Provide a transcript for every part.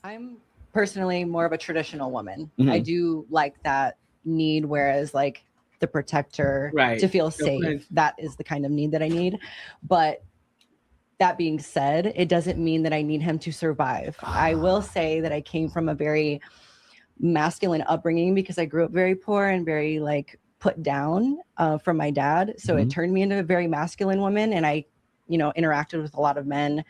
I'm personally more of a traditional woman. Mhm. I do like that need, whereas like the protector to feel safe, that is the kind of need that I need. But that being said, it doesn't mean that I need him to survive. I will say that I came from a very masculine upbringing because I grew up very poor and very like put down from my dad. So it turned me into a very masculine woman. And I, interacted with a lot of men.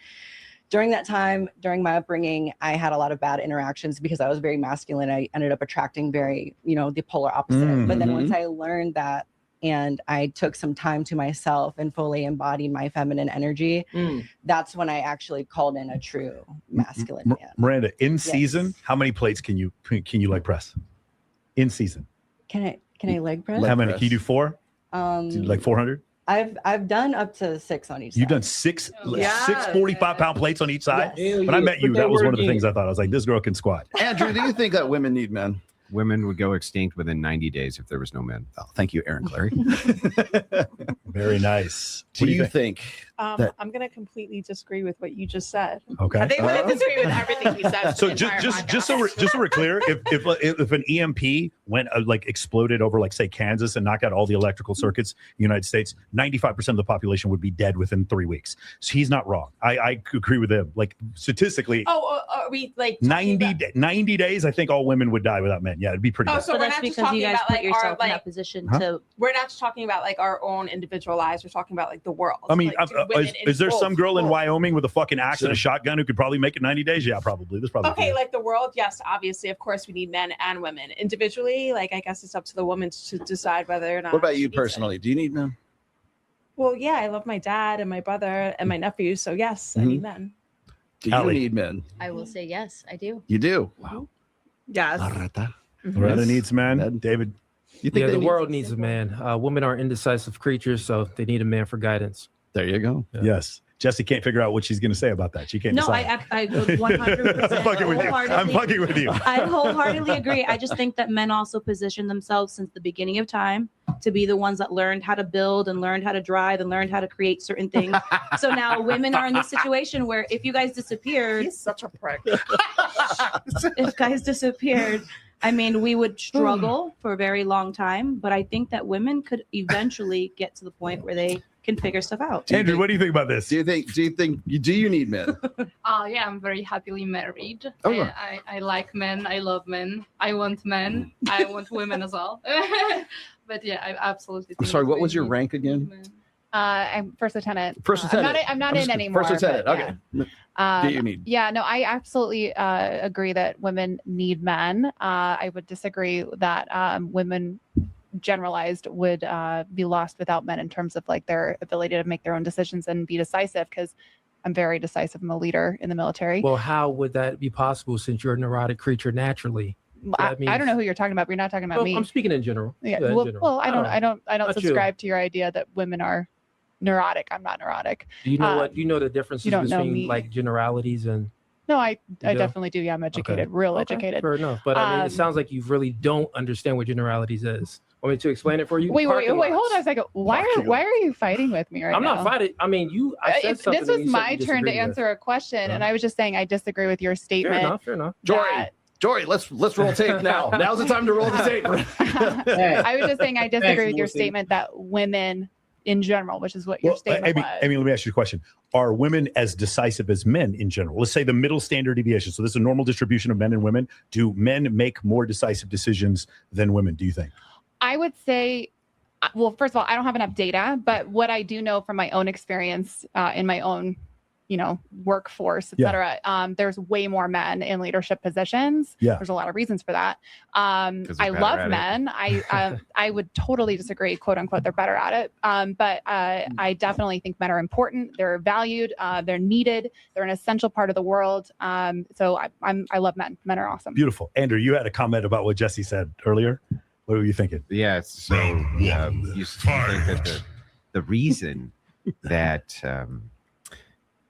During that time, during my upbringing, I had a lot of bad interactions because I was very masculine. I ended up attracting very, the polar opposite. But then once I learned that and I took some time to myself and fully embodied my feminine energy, that's when I actually called in a true masculine man. Miranda, in season, how many plates can you leg press? In season. Can I leg press? How many? Can you do 4? Like 400? I've done up to 6 on each side. You've done six 45-pound plates on each side? Yes. When I met you, that was one of the things I thought. I was like, this girl can squat. Andrew, do you think that women need men? Women would go extinct within 90 days if there was no men. Oh, thank you, Aaron Clary. Very nice. Do you think that... I'm going to completely disagree with what you just said. Okay. I think I'm going to disagree with everything he says. So just so we're clear, if an EMP went exploded over say Kansas and knocked out all the electrical circuits in the United States, 95% of the population would be dead within 3 weeks. So he's not wrong. I agree with him. Like statistically, are we 90 days? I think all women would die without men. Yeah, it'd be pretty bad. So we're not just talking about yourself in that position to. We're not just talking about our own individual lives. We're talking about the world. I mean, is there some girl in Wyoming with a fucking axe and a shotgun who could probably make it 90 days? Yeah, probably. There's probably the world. Yes, obviously, of course, we need men and women individually. I guess it's up to the woman to decide whether or not. What about you personally? Do you need men? Well, yeah, I love my dad and my brother and my nephews. So yes, I need men. Do you need men? I will say yes, I do. You do. Wow. Yes. Loretta needs men. David. You think the world needs a man. Women are indecisive creatures, so they need a man for guidance. There you go. Yeah. Yes. Jessie can't figure out what she's going to say about that. She can't decide. I 100%. I'm fucking with you. I wholeheartedly agree. I just think that men also position themselves since the beginning of time to be the ones that learned how to build and learned how to drive and learned how to create certain things. So now women are in this situation where if you guys disappeared, he's such a prick. If guys disappeared, I mean, we would struggle for a very long time, but I think that women could eventually get to the point where they can figure stuff out. Andrew, what do you think about this? Do you need men? Yeah, I'm very happily married. Oh, yeah. I like men. I love men. I want men. I want women as well. But yeah, I absolutely think I'm sorry, what was your rank again? I'm first lieutenant. First lieutenant. I'm not in anymore. First lieutenant. Okay. Do you need? Yeah, no, I absolutely agree that women need men. I would disagree that women generalized would be lost without men in terms of their ability to make their own decisions and be decisive, because I'm very decisive. I'm a leader in the military. Well, how would that be possible since you're a neurotic creature naturally? I don't know who you're talking about, but you're not talking about me. I'm speaking in general. Yeah. In Well, general. I don't Not subscribe to your idea that women are neurotic. I'm not neurotic. Do you know do you know the differences don't know between me. generalities and? No, I do? definitely do. Yeah, I'm educated, real educated. Fair enough. But I mean, it sounds like you really don't understand what generalities is. Want me to explain it for you? Wait, hold on a second. Why are you fighting with me right now? I'm not fighting. I mean, I said something. This was my turn to answer a question, and I was just saying I disagree with your statement. Fair enough. Jory, let's roll tape now. Now's the time to roll the tape. I was just saying I disagree with your statement that women in general, which is what your statement was. Amy, let me ask you a question. Are women as decisive as men in general? Let's say the middle standard deviation. So this is a normal distribution of men and women. Do men make more decisive decisions than women, do you think? I would say, well, first of all, I don't have enough data, but what I do know from my own experience in my own, workforce, et cetera, there's way more men in leadership positions. Yeah. There's a lot of reasons for that. I love men. I would totally disagree, quote unquote, they're better at it. But I definitely think men are important. They're valued. They're needed. They're an essential part of the world. So I love men. Men are awesome. Beautiful. Andrew, you had a comment about what Jessie said earlier. What were you thinking? Yeah, so you think that the reason that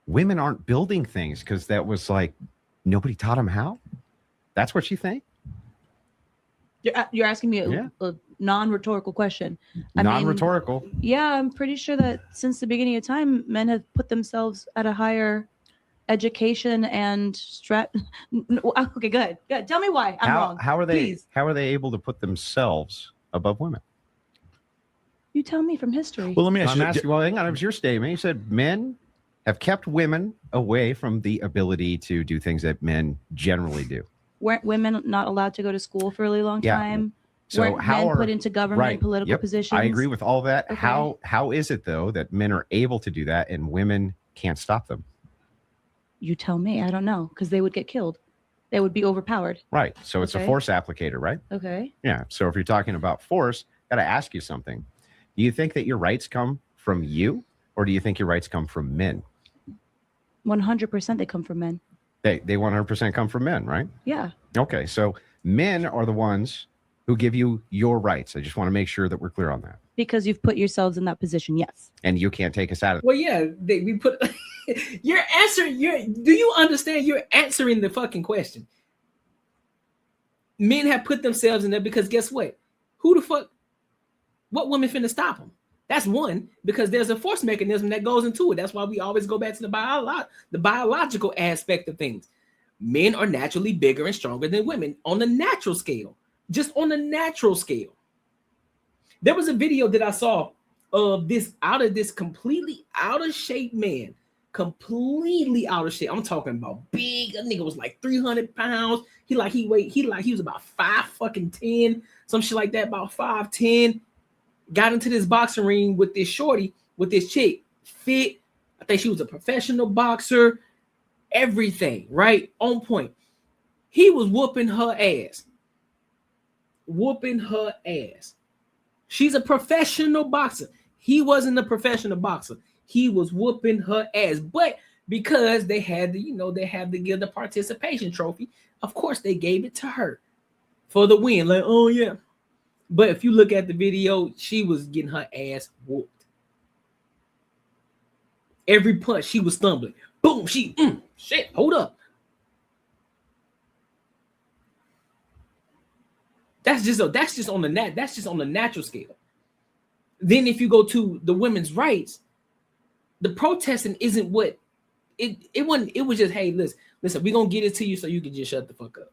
women aren't building things because that was nobody taught them how? That's what you think? You're asking me a non-rhetorical question. Non-rhetorical. Yeah, I'm pretty sure that since the beginning of time, men have put themselves at a higher education and okay, good. Tell me why I'm wrong. How are they? Please. How are they able to put themselves above women? You tell me from history. Well, let me ask you. Well, hang on. It was your statement. You said men have kept women away from the ability to do things that men generally do. Weren't women not allowed to go to school for a really long time? So weren't men put into government and political positions? I agree with all that. Okay. How is it though that men are able to do that and women can't stop them? You tell me. I don't know, because they would get killed. They would be overpowered. Right. So it's a force applicator, right? Okay. Yeah. So if you're talking about force, got to ask you something. Do you think that your rights come from you, or do you think your rights come from men? 100% they come from men. They 100% come from men, right? Yeah. Okay. So men are the ones who give you your rights. I just want to make sure that we're clear on that. Because you've put yourselves in that position, yes. And you can't take us out of it. Well, yeah, we put you're answering. Do you understand? You're answering the fucking question. Men have put themselves in there because guess what? Who the fuck? What woman finna stop them? That's one, because there's a force mechanism that goes into it. That's why we always go back to the biological aspect of things. Men are naturally bigger and stronger than women on the natural scale. Just on the natural scale. There was a video that I saw of this completely out of shape man. Completely out of shape. I'm talking about big. That nigga was like 300 pounds. He was about 5'10", some shit like that, about 5'10". Got into this boxing ring with this shorty, with this chick, fit. I think she was a professional boxer, everything, right? On point. He was whooping her ass. Whooping her ass. She's a professional boxer. He wasn't a professional boxer. He was whooping her ass. But because they had to give the participation trophy, of course they gave it to her for the win. Like, oh yeah. But if you look at the video, she was getting her ass whooped. Every punch, she was stumbling. Boom, shit, hold up. That's just on the natural scale. Then if you go to the women's rights, the protesting isn't what it wasn't. It was just, hey, listen, we're gonna get it to you so you can just shut the fuck up.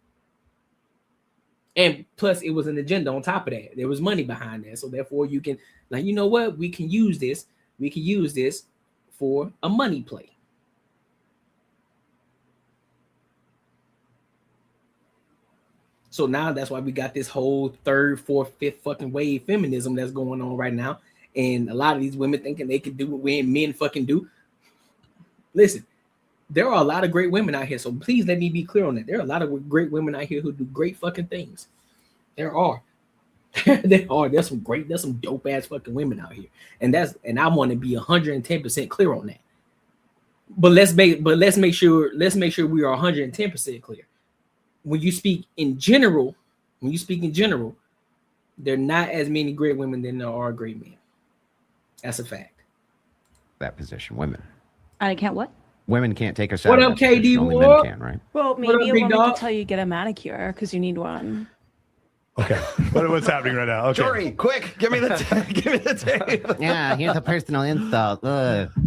And plus, it was an agenda on top of that. There was money behind that. So therefore, you can, like, you know what? We can use this. We can use this for a money play. So now that's why we got this whole third, fourth, fifth fucking wave feminism that's going on right now. And a lot of these women thinking they can do what men fucking do. Listen, there are a lot of great women out here. So please let me be clear on that. There are a lot of great women out here who do great fucking things. There are. There's some dope ass fucking women out here. And I want to be 110% clear on that. But let's make sure we are 110% clear. When you speak in general, there are not as many great women than there are great men. That's a fact. That position, women. I can't what? Women can't take us what out. What up, KD? Only men can, right? Well, maybe a woman can tell you to get a manicure because you need one. Okay. What's happening right now? Okay. Jory, quick, give me the tape. Yeah, here's a personal insult.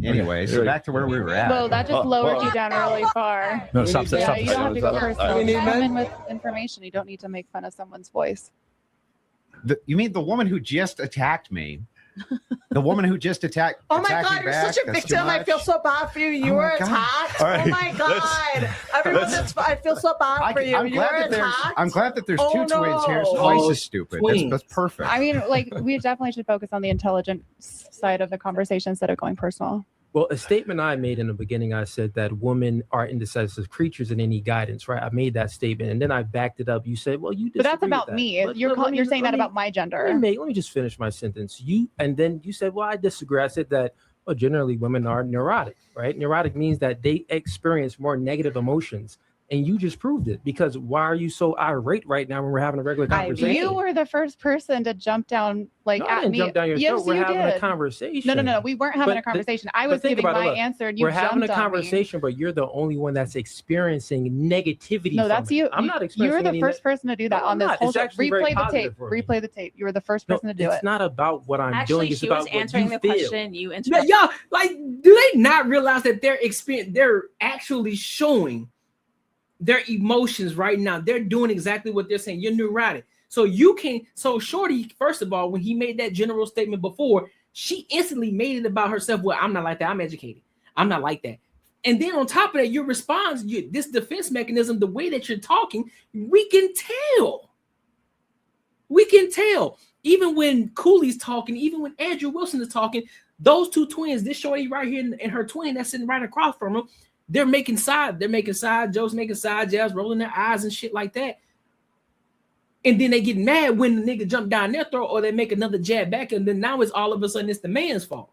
Anyway, so back to where we were at. Well, that just lowered you down really far. No, stop. You don't have to go personal. Come in with information. You don't need to make fun of someone's voice. You mean the woman who just attacked me? The woman who just attacked. Oh my God, you're such a victim. I feel so bad for you. You were attacked. Right, oh my God. Everyone, I feel so bad for you. I'm glad that there's two twins here. Twice as stupid. That's perfect. I mean, like, we definitely should focus on the intelligent side of the conversation instead of going personal. Well, a statement I made in the beginning, I said that women are indecisive creatures and need guidance, right? I made that statement, and then I backed it up. You said, "Well, you." But that's about me. You're saying that about my gender. Let me just finish my sentence. And then you said, "Well, I disagree." I said that, well, generally women are neurotic, right? Neurotic means that they experience more negative emotions And you just proved it, because why are you so irate right now when we're having a regular conversation? You were the first person to jump down I didn't jump down your throat. We're having a conversation. No. We weren't having a conversation. I was giving my answer and you jumped on me. We're having a conversation, but you're the only one that's experiencing negativity. No, that's you. I'm not experiencing. You're the first person to do that on this whole show. Replay the tape. Replay the tape. You were the first person to do it. It's not about what I'm doing. It's about answering the question. You interrupted. Y'all, like, do they not realize that they're actually showing their emotions right now? They're doing exactly what they're saying. You're neurotic. So you can, so Shorty, first of all, when he made that general statement before, she instantly made it about herself. Well, I'm not like that. I'm educated. I'm not like that. And then on top of that, your response, this defense mechanism, the way that you're talking, we can tell. We can tell. Even when Cooley's talking, even when Andrew Wilson is talking, those two twins, this Shorty right here and her twin that's sitting right across from him, they're making side jokes, making side jabs, rolling their eyes and shit like that. And then they get mad when the nigga jump down their throat, or they make another jab back, and then now it's all of a sudden it's the man's fault.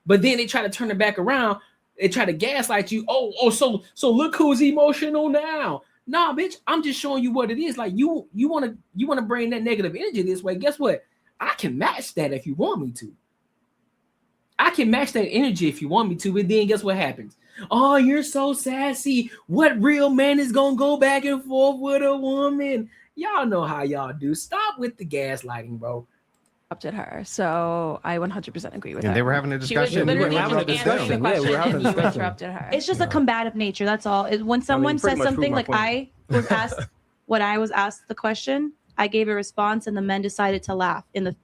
But then they try to turn it back around. They try to gaslight you. So look who's emotional now. Nah, bitch, I'm just showing you what it is. Like you want to bring that negative energy this way. Guess what? I can match that if you want me to. I can match that energy if you want me to. But then guess what happens? Oh, you're so sassy. What real man is gonna go back and forth with a woman? Y'all know how y'all do. Stop with the gaslighting, bro. Interrupted her, so I 100% agree with her. And they were having a discussion. Interrupted her. It's just a combative nature. That's all. When someone says something, like I was asked, when I was asked the question, I gave a response, and the men decided to laugh in the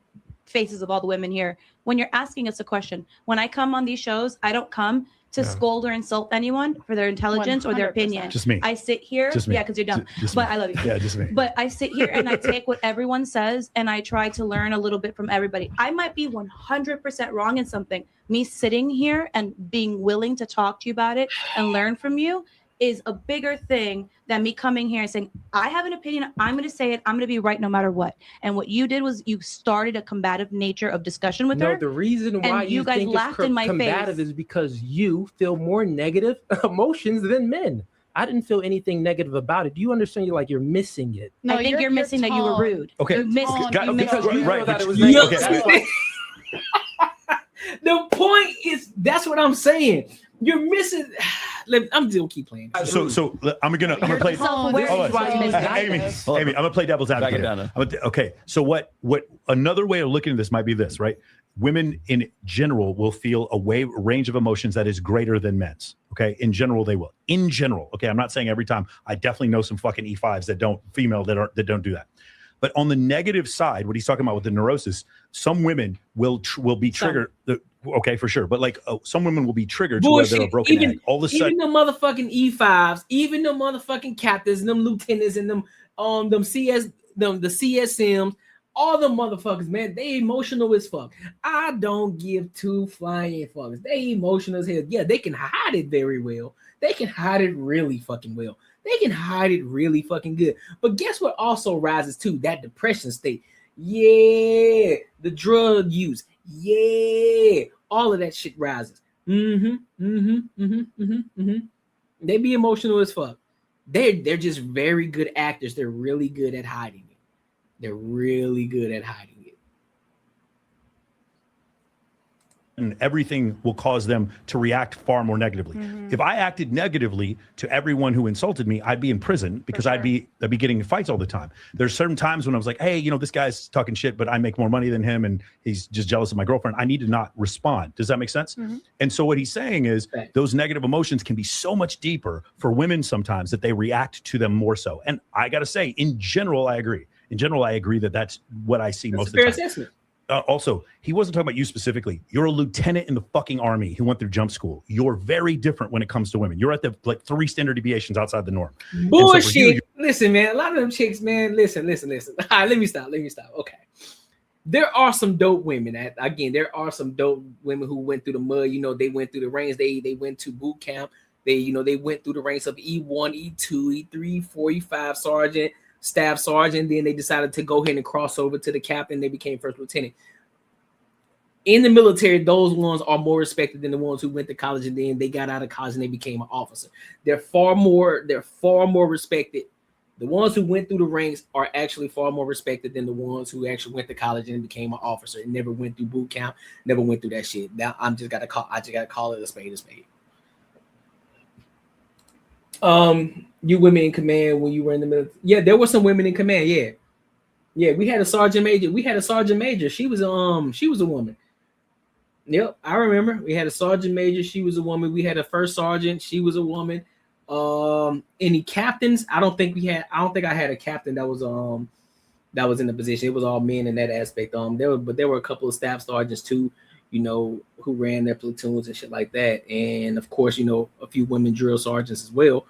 faces of all the women here. When you're asking us a question, when I come on these shows, I don't come to scold or insult anyone for their intelligence 100%. Or their opinion. Just me. I sit here, yeah, because you're dumb. But I love you. Yeah, just me. But I sit here and I take what everyone says and I try to learn a little bit from everybody. I might be 100% wrong in something. Me sitting here and being willing to talk to you about it and learn from you is a bigger thing than me coming here and saying, I have an opinion, I'm going to say it, I'm going to be right no matter what. And what you did was you started a combative nature of discussion with her. No, the reason why you guys think laughed in my combative face is because you feel more negative emotions than men. I didn't feel anything negative about it. Do you understand? You're missing it. No, I think you're missing that you were rude. Okay. You missed it. Because you feel that it was okay. The point is, that's what I'm saying. You're missing. I'm still keep playing. So I'm gonna play. Amy, I'm gonna play devil's advocate. Okay. So what another way of looking at this might be this, right? Women in general will feel a range of emotions that is greater than men's. Okay. In general, they will. In general. Okay. I'm not saying every time. I definitely know some fucking E5s that don't do that. But on the negative side, what he's talking about with the neurosis, some women will be triggered. Okay, for sure. But some women will be triggered to where they're a broken egg. All of a sudden, even the motherfucking E5s, even the motherfucking captains, them lieutenants, and them the CSMs, all the motherfuckers, man, they emotional as fuck. I don't give two flying fucks. They emotional as hell. Yeah, they can hide it very well. They can hide it really fucking well. They can hide it really fucking good. But guess what also rises too? That depression state. Yeah. The drug use. Yeah. All of that shit rises. They be emotional as fuck. They're just very good actors. They're really good at hiding it. They're really good at hiding it. And everything will cause them to react far more negatively. If I acted negatively to everyone who insulted me, I'd be in prison because I'd be getting in fights all the time. There's certain times when I was like, hey, this guy's talking shit, but I make more money than him and he's just jealous of my girlfriend. I need to not respond. Does that make sense? And so what he's saying is those negative emotions can be so much deeper for women sometimes that they react to them more so. And I got to say, in general, I agree. In general, I agree that that's what I see most of the time. Assessment. Also, he wasn't talking about you specifically. You're a lieutenant in the fucking army who went through jump school. You're very different when it comes to women. You're at the 3 standard deviations outside the norm. Bullshit. Listen, man. A lot of them chicks, man. Listen. All right, let me stop. Okay. There are some dope women. There are some dope women who went through the mud. They went through the ranks. They went to boot camp. They went through the ranks of E1, E2, E3, 4, E5 sergeant, staff sergeant. Then they decided to go ahead and cross over to the captain. They became first lieutenant. in the military, those ones are more respected than the ones who went to college and then they got out of college and they became an officer. They're far more respected. The ones who went through the ranks are actually far more respected than the ones who actually went to college and became an officer and never went through boot camp, never went through that shit. Now I just gotta call it a spade a spade. You women in command when you were in the military. Yeah, there were some women in command. Yeah, we had a sergeant major. She was a woman. Yep, I remember. We had a sergeant major. She was a woman. We had a first sergeant. She was a woman. Any captains? I don't think I had a captain that was in the position. It was all men in that aspect. There were a couple of staff sergeants too, who ran their platoons and shit like that. And of course, a few women drill sergeants as well.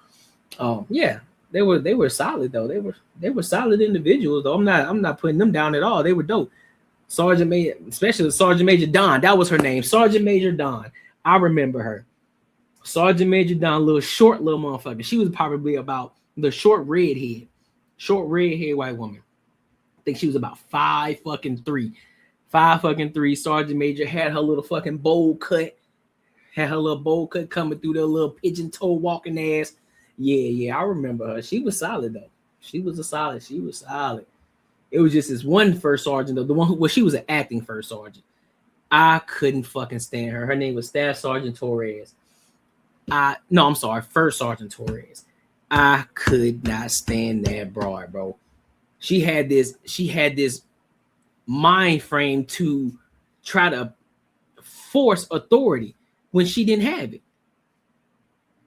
Yeah, they were solid though. They were solid individuals though. I'm not putting them down at all. They were dope. Sergeant Major, especially Sergeant Major Dawn. That was her name. Sergeant Major Dawn. I remember her. Sergeant Major Dawn, little motherfucker. She was probably about the short red head white woman. I think she was about 5'3". 5'3". Sergeant Major had her little fucking bowl cut. Had her little bowl cut coming through their little pigeon toe walking ass. Yeah, I remember her. She was solid though. She was solid. It was just this one first sergeant though. She was an acting first sergeant. I couldn't fucking stand her. Her name was Staff Sergeant Torres. First Sergeant Torres. I could not stand that broad, bro. She had this mind frame to try to force authority when she didn't have it.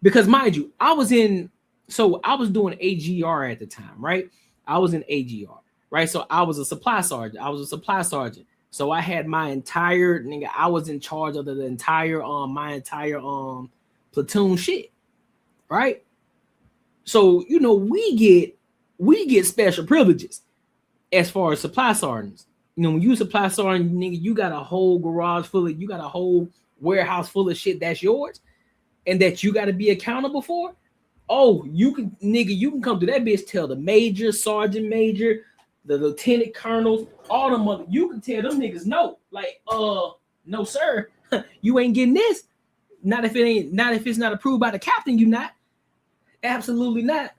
Because mind you, I was doing AGR at the time, right? I was in AGR, right? So I was a supply sergeant. So I had my entire I was in charge of the entire platoon shit, right? So we get special privileges as far as supply sergeants. When you supply sergeant, nigga, you got a whole warehouse full of shit that's yours and that you got to be accountable for. Oh, you can come to that bitch, tell the major, sergeant major, the lieutenant colonels, all them you can tell them niggas no. Like, no, sir, you ain't getting this. Not if it's not approved by the captain, you not. Absolutely not.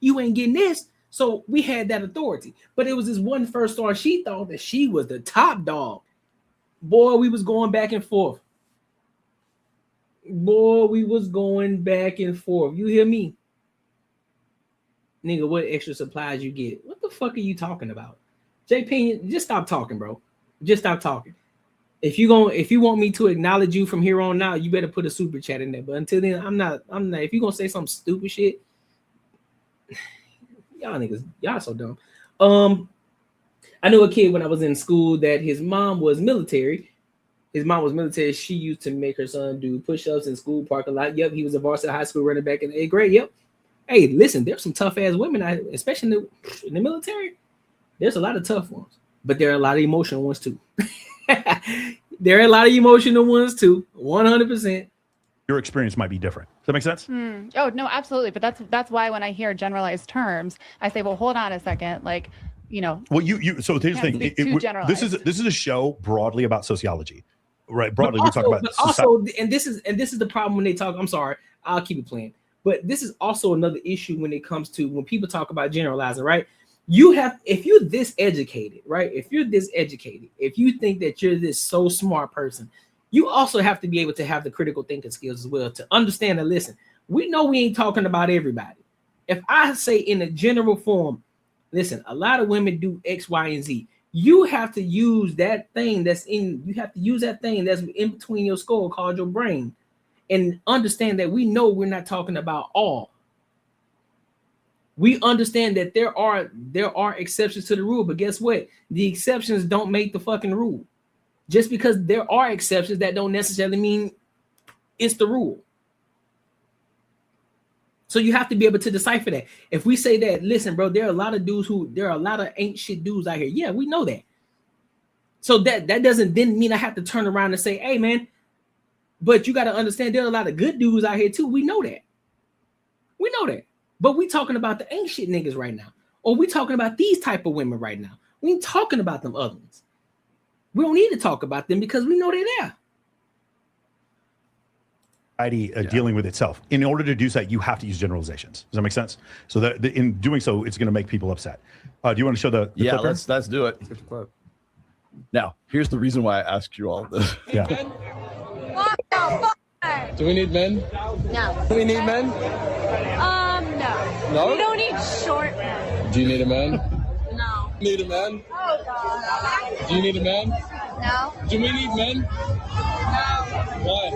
You ain't getting this. So we had that authority. But it was this one first star. She thought that she was the top dog. Boy, we was going back and forth. You hear me? Nigga, what extra supplies you get? What the fuck are you talking about? JP, just stop talking, bro. Just stop talking. If you want me to acknowledge you from here on out, you better put a super chat in there. But until then, I'm not. If you're gonna say some stupid shit, y'all niggas, y'all so dumb. I knew a kid when I was in school that his mom was military. She used to make her son do push-ups in school parking lot. Yep, he was a varsity high school running back in the 8th grade. Yep. Hey, listen, there's some tough ass women, especially in the military. There's a lot of tough ones, but there are a lot of emotional ones too. There are a lot of emotional ones too. 100%. Your experience might be different. Does that make sense? Oh no, absolutely. But that's why when I hear generalized terms, I say, well, hold on a second. Like, Well, you. So here's the thing. This is a show broadly about sociology, right? Broadly, we talk about. But also, and this is the problem when they talk. I'm sorry, I'll keep it playing. But this is also another issue when it comes to when people talk about generalizing, right? If you're this educated, right? If you think that you're this so smart person, you also have to be able to have the critical thinking skills as well to understand and listen. We know we ain't talking about everybody. If I say in a general form, listen, a lot of women do X, Y, and Z. You have to use that thing that's in between your skull called your brain and understand that we know we're not talking about all. We understand that there are exceptions to the rule, but guess what? The exceptions don't make the fucking rule. Just because there are exceptions, that don't necessarily mean it's the rule. So you have to be able to decipher that. If we say that, listen, bro, there are a lot of ain't shit dudes out here. Yeah, we know that. So that doesn't then mean I have to turn around and say, hey, man, but you got to understand there are a lot of good dudes out here too. We know that. But we talking about the ain't shit niggas right now. Or we talking about these type of women right now. We ain't talking about them other ones. We don't need to talk about them because we know they're there. Dealing with itself. In order to do that, you have to use generalizations. Does that make sense? So that in doing so, it's going to make people upset. Do you want to show the yeah? clip Let's do it. Now, here's the reason why I asked you all this. Yeah. Do we need men? No. Do we need men? No. No? We don't need short men. Do you need a man? No. Need a man? Oh, God. Do you need a man? No. Do we need men? No. Why?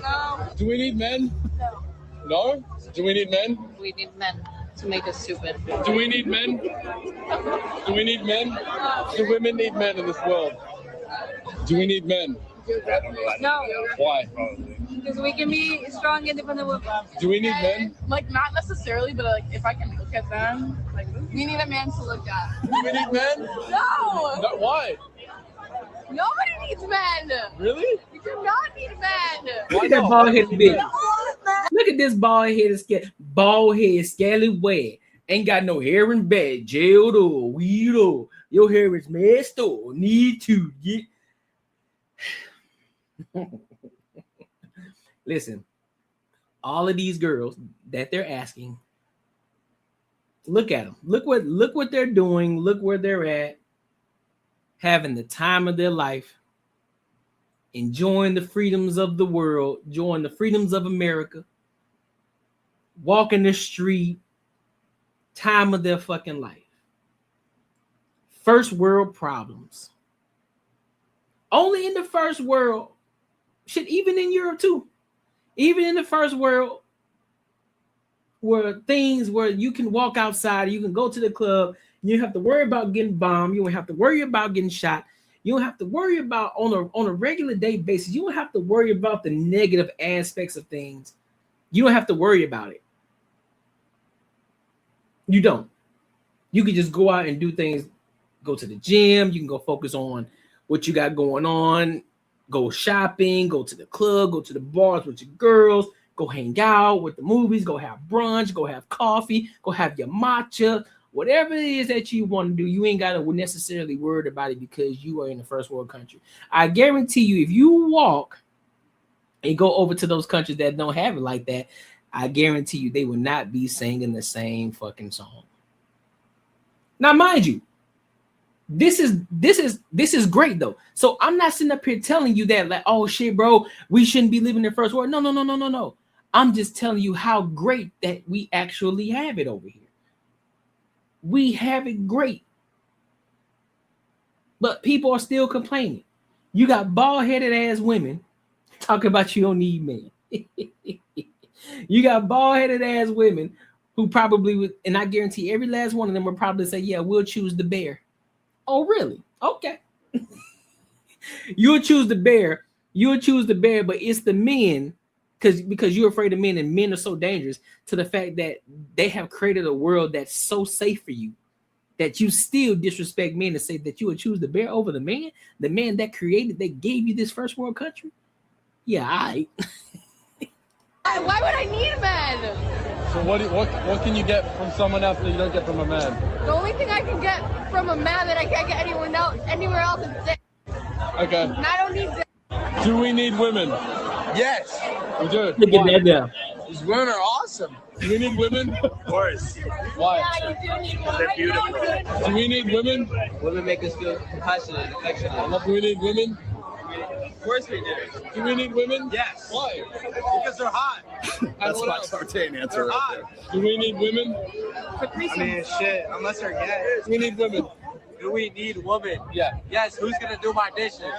No. Do we need men? No. No? Do we need men? We need men to make us stupid. Do we need men? Do we need men? Do women need men in this world? Do we need men? No. Why? Because we can be strong, independent women. Do we need men? Like, not necessarily, but like, if I can look at them, like, we need a man to look at. Do we need men? No! No, why? Nobody needs men! Really? We do not need men! Look at that bald-headed bitch. Look at this bald-headed scallywag. Ain't got no hair in bed, jailed or weed or your hair is messed or need to get. Listen, all of these girls that they're asking, look at them. Look what they're doing. Look where they're at, having the time of their life, enjoying the freedoms of the world, enjoying the freedoms of America, walking the street, time of their fucking life. First world problems. Only in the first world. Shit, even in Europe too. Even in the first world, where things where you can walk outside, you can go to the club, you don't have to worry about getting bombed, you don't have to worry about getting shot, you don't have to worry about on a regular day basis, you don't have to worry about the negative aspects of things. You don't have to worry about it. You don't. You can just go out and do things, go to the gym, you can go focus on what you got going on. Go shopping, go to the club, go to the bars with your girls, go hang out with the movies, go have brunch, go have coffee, go have your matcha, whatever it is that you want to do. You ain't got to necessarily worry about it because you are in the first world country. I guarantee you, if you walk and go over to those countries that don't have it like that, I guarantee you they will not be singing the same fucking song. Now, mind you, this is great though. So I'm not sitting up here telling you that like, oh shit, bro, we shouldn't be living in the first world. No. I'm just telling you how great that we actually have it over here. We have it great. But people are still complaining. You got bald-headed ass women talking about you don't need men. You got bald-headed ass women who probably would, and I guarantee every last one of them will probably say, yeah, we'll choose the bear. Oh, really? Okay. You'll choose the bear, but it's the men, because you're afraid of men, and men are so dangerous to the fact that they have created a world that's so safe for you that you still disrespect men and say that you would choose the bear over the man that created, that gave you this first world country. Yeah, Why would I need men? So what can you get from someone else that you don't get from a man? The only thing I can get from a man that I can't get anywhere else is dick. Okay. And I don't need dick. Do we need women? Yes. We do. Look at that now. These women are awesome. Do we need women? Of course. Why? Yeah, you do need women. They're beautiful. Do we need women? Women make us feel compassionate and affectionate. Do we need women? Of course we do. Do we need women? Yes. Why? Because they're hot. That's my Sartain answer. They're hot. Do we need women? I mean, shit, unless they're gay. Do we need women? Do we need women? Yeah. Yes, who's going to do my dishes?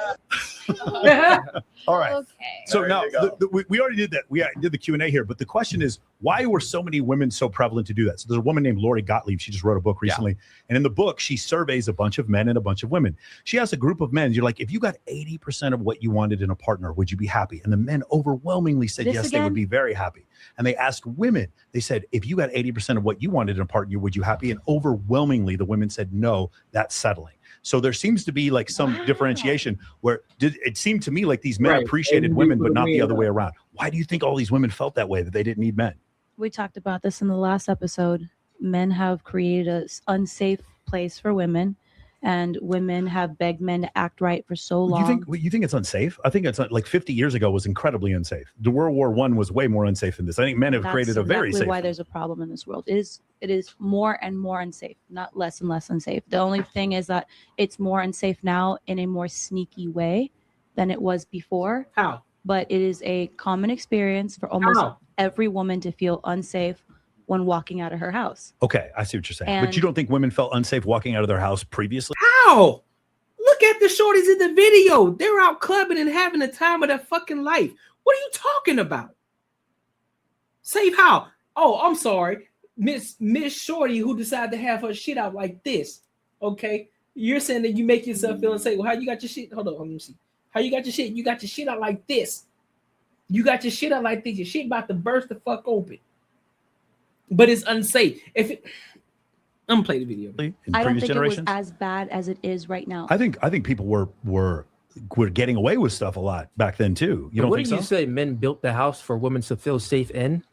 All right. Okay. So There now you go. we already did that. We did the Q&A here, but the question is, why were so many women so prevalent to do that? So there's a woman named Lori Gottlieb. She just wrote a book recently. And in the book, she surveys a bunch of men and a bunch of women. She has a group of men. You're like, if you got 80% of what you wanted in a partner, would you be happy? And the men overwhelmingly said yes, they would be very happy. And they asked women, they said, if you got 80% of what you wanted in a partner, would you happy? And overwhelmingly, the women said, no, that's settling. So there seems to be like some differentiation where it seemed to me like these men appreciated women, but not the other way around. Why do you think all these women felt that way, that they didn't need men? We talked about this in the last episode. Men have created an unsafe place for women. and women have begged men to act right for so long. You think it's unsafe? I think it's like 50 years ago was incredibly unsafe. The World War I was way more unsafe than this. I think men have created a very safe. Why there's a problem in this world. It is more and more unsafe, not less and less unsafe. The only thing is that it's more unsafe now in a more sneaky way than it was before. How? But it is a common experience for almost every woman to feel unsafe when walking out of her house. Okay, I see what you're saying. But you don't think women felt unsafe walking out of their house previously? How? Look at the shorties in the video. They're out clubbing and having the time of their fucking life. What are you talking about? Safe how? Oh, I'm sorry. Miss Shorty who decided to have her shit out like this. Okay. You're saying that you make yourself feel unsafe. Well, how you got your shit? Hold on, let me see. How you got your shit? You got your shit out like this. You got your shit out like this. Your shit about to burst the fuck open. But it's unsafe. I'm gonna play the video. I don't think it was as bad as it is right now. I think people were getting away with stuff a lot back then too. You don't what think do you say men built the house for women to feel safe in?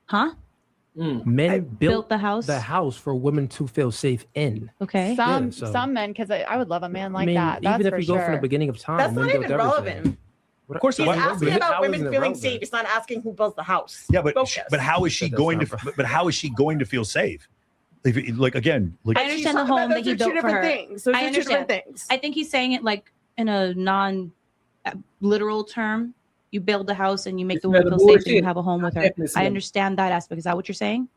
Huh? Men built the house for women to feel safe in. Okay. Some men, because I would love a man like that. Even That's if for you go from the beginning of time, That's men not built even everything. relevant. Of course, he's asking about women feeling safe. It's not asking who builds the house. Yeah, but how is she going to? But how is she going to feel safe? I understand the home that he built for her. I understand. Things. I think he's saying it like in a non-literal term. You build the house and you make the woman feel safe and you have a home with her. I understand that aspect. Is that what you're saying?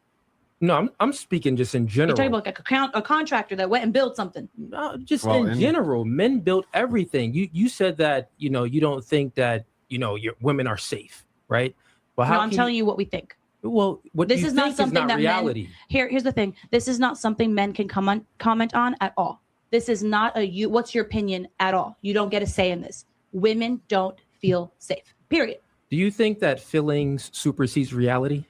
No, I'm speaking just in general. You're talking about like a contractor that went and built something. No, just in general, men built everything. You said that you don't think that your women are safe, right? Well, I'm telling you what we think. Well, what this you is think not something is not that reality. Here's the thing. This is not something men can comment on at all. This is not what's your opinion at all. You don't get a say in this. Women don't feel safe. Period. Do you think that feelings supersedes reality?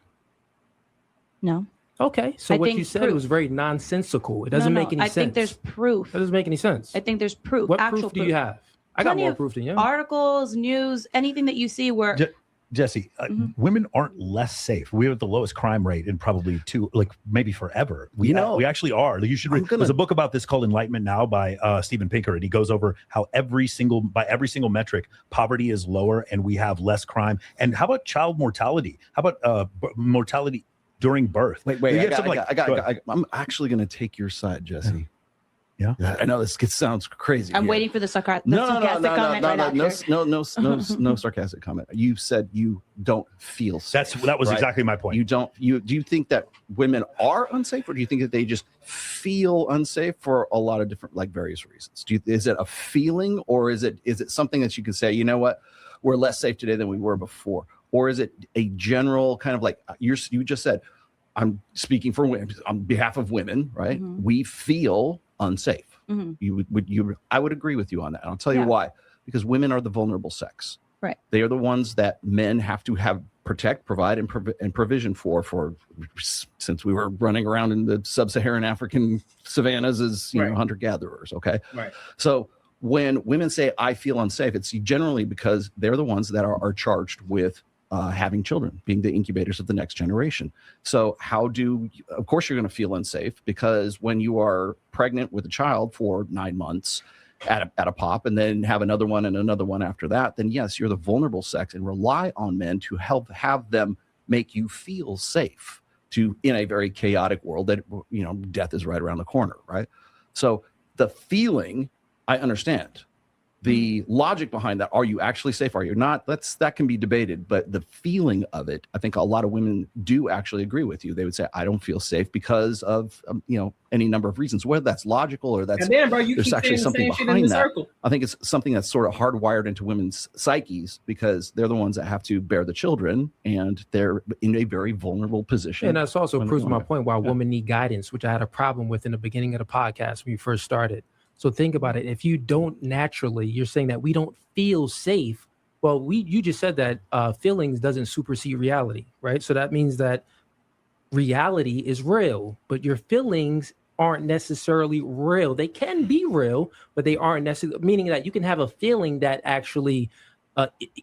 No. Okay, so what you said was very nonsensical. It doesn't make any sense. I think there's proof. That doesn't make any sense. I think there's proof. What proof do you have? I got more proof than you. Articles, news, anything that you see where Jesse, women aren't less safe. We have the lowest crime rate in probably maybe forever. We actually are. You should read. There's a book about this called Enlightenment Now by Steven Pinker, and he goes over how every single metric, poverty is lower and we have less crime. And how about child mortality? How about mortality during birth? Wait, I'm actually going to take your side, Jesse. Yeah. I know this sounds crazy. I'm waiting for the sarcastic comment right after. No sarcastic comment. You said you don't feel safe. That was exactly my point. Do you think that women are unsafe, or do you think that they just feel unsafe for a lot of different various reasons? Is it a feeling, or is it something that you can say, you know what, we're less safe today than we were before? Or is it a general kind of you just said, I'm speaking for women on behalf of women, right? Mm-hmm. We feel unsafe. Mm-hmm. I would agree with you on that. And I'll tell you why. Because women are the vulnerable sex. Right. They are the ones that men have to protect, provide, and provision for since we were running around in the sub-Saharan African savannas as hunter-gatherers. Okay. Right. So when women say I feel unsafe, it's generally because they're the ones that are charged with having children, being the incubators of the next generation. So of course you're going to feel unsafe, because when you are pregnant with a child for 9 months at a pop, and then have another one and another one after that, then yes, you're the vulnerable sex and rely on men to have them make you feel safe in a very chaotic world that, death is right around the corner. Right. So the feeling, I understand. The logic behind that, are you actually safe? Are you not? That can be debated, but the feeling of it, I think a lot of women do actually agree with you. They would say, I don't feel safe because of, any number of reasons, whether that's logical or there's actually something behind that. I think it's something that's sort of hardwired into women's psyches, because they're the ones that have to bear the children, and they're in a very vulnerable position. And that's also proves my point why women need guidance, which I had a problem with in the beginning of the podcast when we first started. So think about it. If you don't naturally, you're saying that we don't feel safe. Well, you just said that feelings doesn't supersede reality, right? So that means that reality is real, but your feelings aren't necessarily real. They can be real, but they aren't necessarily, meaning that you can have a feeling that actually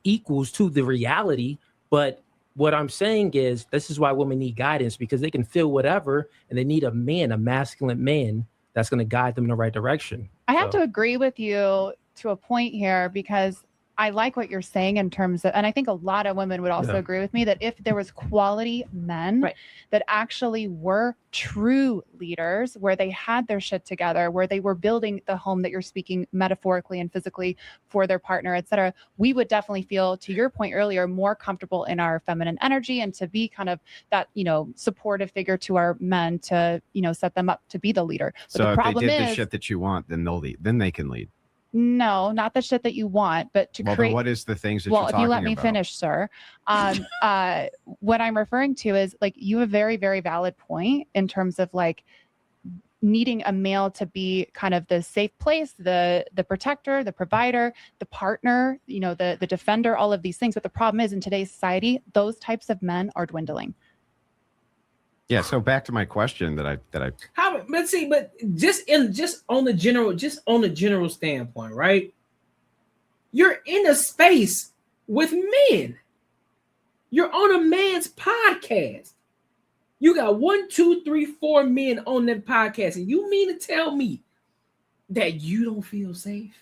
equals to the reality. But what I'm saying is, this is why women need guidance, because they can feel whatever, and they need a masculine man that's going to guide them in the right direction. I have to agree with you to a point here, because I like what you're saying in terms of, and I think a lot of women would also agree with me, that if there was quality men that actually were true leaders, where they had their shit together, where they were building the home that you're speaking metaphorically and physically for their partner, etc., we would definitely feel, to your point earlier, more comfortable in our feminine energy, and to be kind of that, supportive figure to our men to, set them up to be the leader. But So the if problem they did is, the shit that you want, then they'll lead. Then they can lead. no, not the shit that you want, but to Well, create. then what is the things that Well, you're if talking you let me about? finish, sir. What I'm referring to is, like, you have a very, very valid point in terms of like needing a male to be kind of the safe place, the protector, the provider, the partner, the defender, all of these things. But the problem is, in today's society, those types of men are dwindling. Yeah. So back to my question that I But just on the general standpoint, right? You're in a space with men. You're on a man's podcast. You got 1, 2, 3, 4 men on that podcast, and you mean to tell me that you don't feel safe?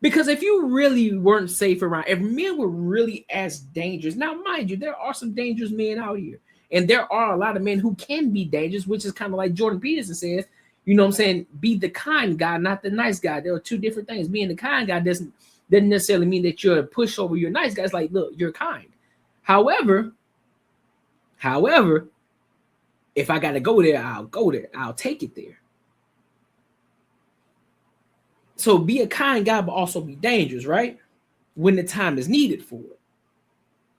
Because if you really weren't safe around, if men were really as dangerous, now mind you, there are some dangerous men out here. And there are a lot of men who can be dangerous, which is kind of like Jordan Peterson says, you know what I'm saying? Be the kind guy, not the nice guy. There are two different things. Being the kind guy doesn't necessarily mean that you're a pushover. You're a nice guy. It's like, look, you're kind. However, if I got to go there, I'll go there. I'll take it there. So be a kind guy, but also be dangerous, right? When the time is needed for it.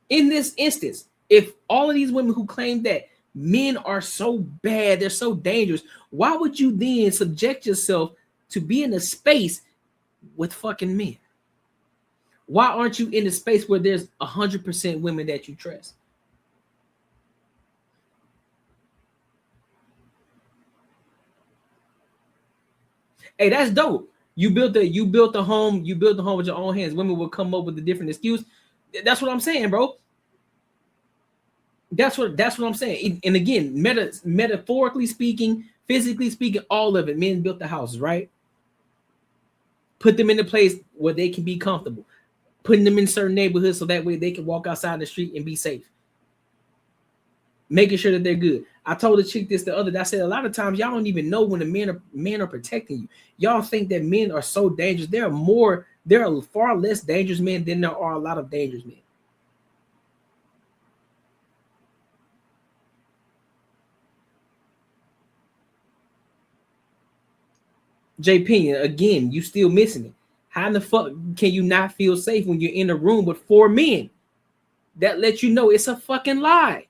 In this instance, if all of these women who claim that men are so bad, they're so dangerous, why would you then subject yourself to be in a space with fucking men? Why aren't you in a space where there's 100% women that you trust? Hey, that's dope. You built a home with your own hands. Women will come up with a different excuse. That's what I'm saying, bro. That's what I'm saying. And again, metaphorically speaking, physically speaking, all of it. Men built the houses, right? Put them in a place where they can be comfortable. Putting them in certain neighborhoods so that way they can walk outside the street and be safe. Making sure that they're good. I told a chick this the other day. I said a lot of times y'all don't even know when the men are protecting you. Y'all think that men are so dangerous. There are far less dangerous men than there are a lot of dangerous men. JP, again, you still missing it. How in the fuck can you not feel safe when you're in a room with 4 men? That lets you know it's a fucking lie.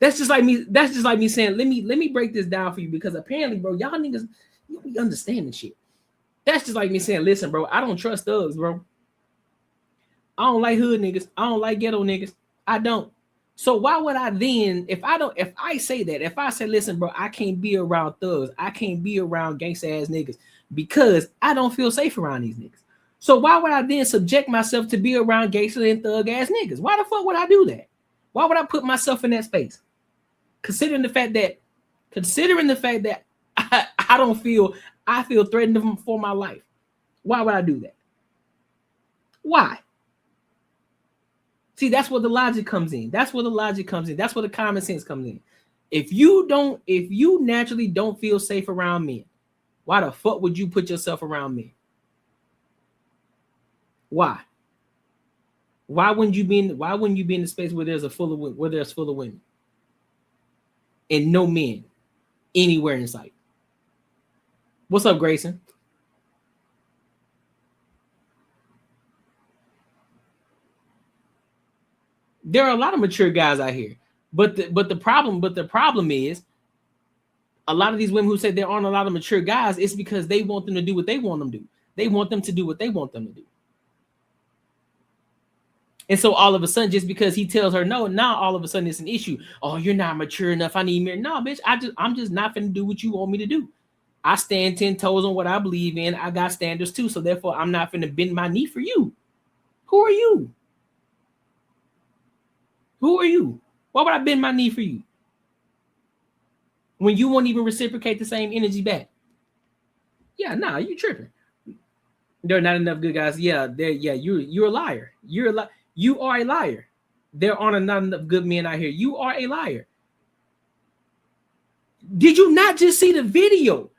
That's just like me saying, let me break this down for you, because apparently, bro, y'all niggas, you be understanding shit. That's just like me saying, listen, bro, I don't trust thugs, bro. I don't like hood niggas. I don't like ghetto niggas. I don't. So why would I then, if I say, listen, bro, I can't be around thugs, I can't be around gangsta ass niggas because I don't feel safe around these niggas. So why would I then subject myself to be around gangsta and thug ass niggas? Why the fuck would I do that? Why would I put myself in that space? Considering the fact that I feel threatened for my life. Why would I do that? Why? See, that's where the logic comes in. That's where the common sense comes in. If you naturally don't feel safe around men, why the fuck would you put yourself around men? Why? Why wouldn't you be in a space where there's full of women and no men anywhere in sight? What's up, Grayson? There are a lot of mature guys out here, but the problem is a lot of these women who say there aren't a lot of mature guys. It's because they want them to do what they want them to do. They want them to do what they want them to do. And so all of a sudden, just because he tells her no, now all of a sudden it's an issue. Oh, you're not mature enough. I need marriage. No, bitch, I'm just not gonna do what you want me to do. I stand 10 toes on what I believe in. I got standards too. So therefore, I'm not gonna bend my knee for you. Who are you? Who are you? Why would I bend my knee for you when you won't even reciprocate the same energy back? Yeah, nah, you tripping. There are not enough good guys. Yeah, you're a liar. You are a liar. There aren't not enough good men out here. You are a liar. Did you not just see the video?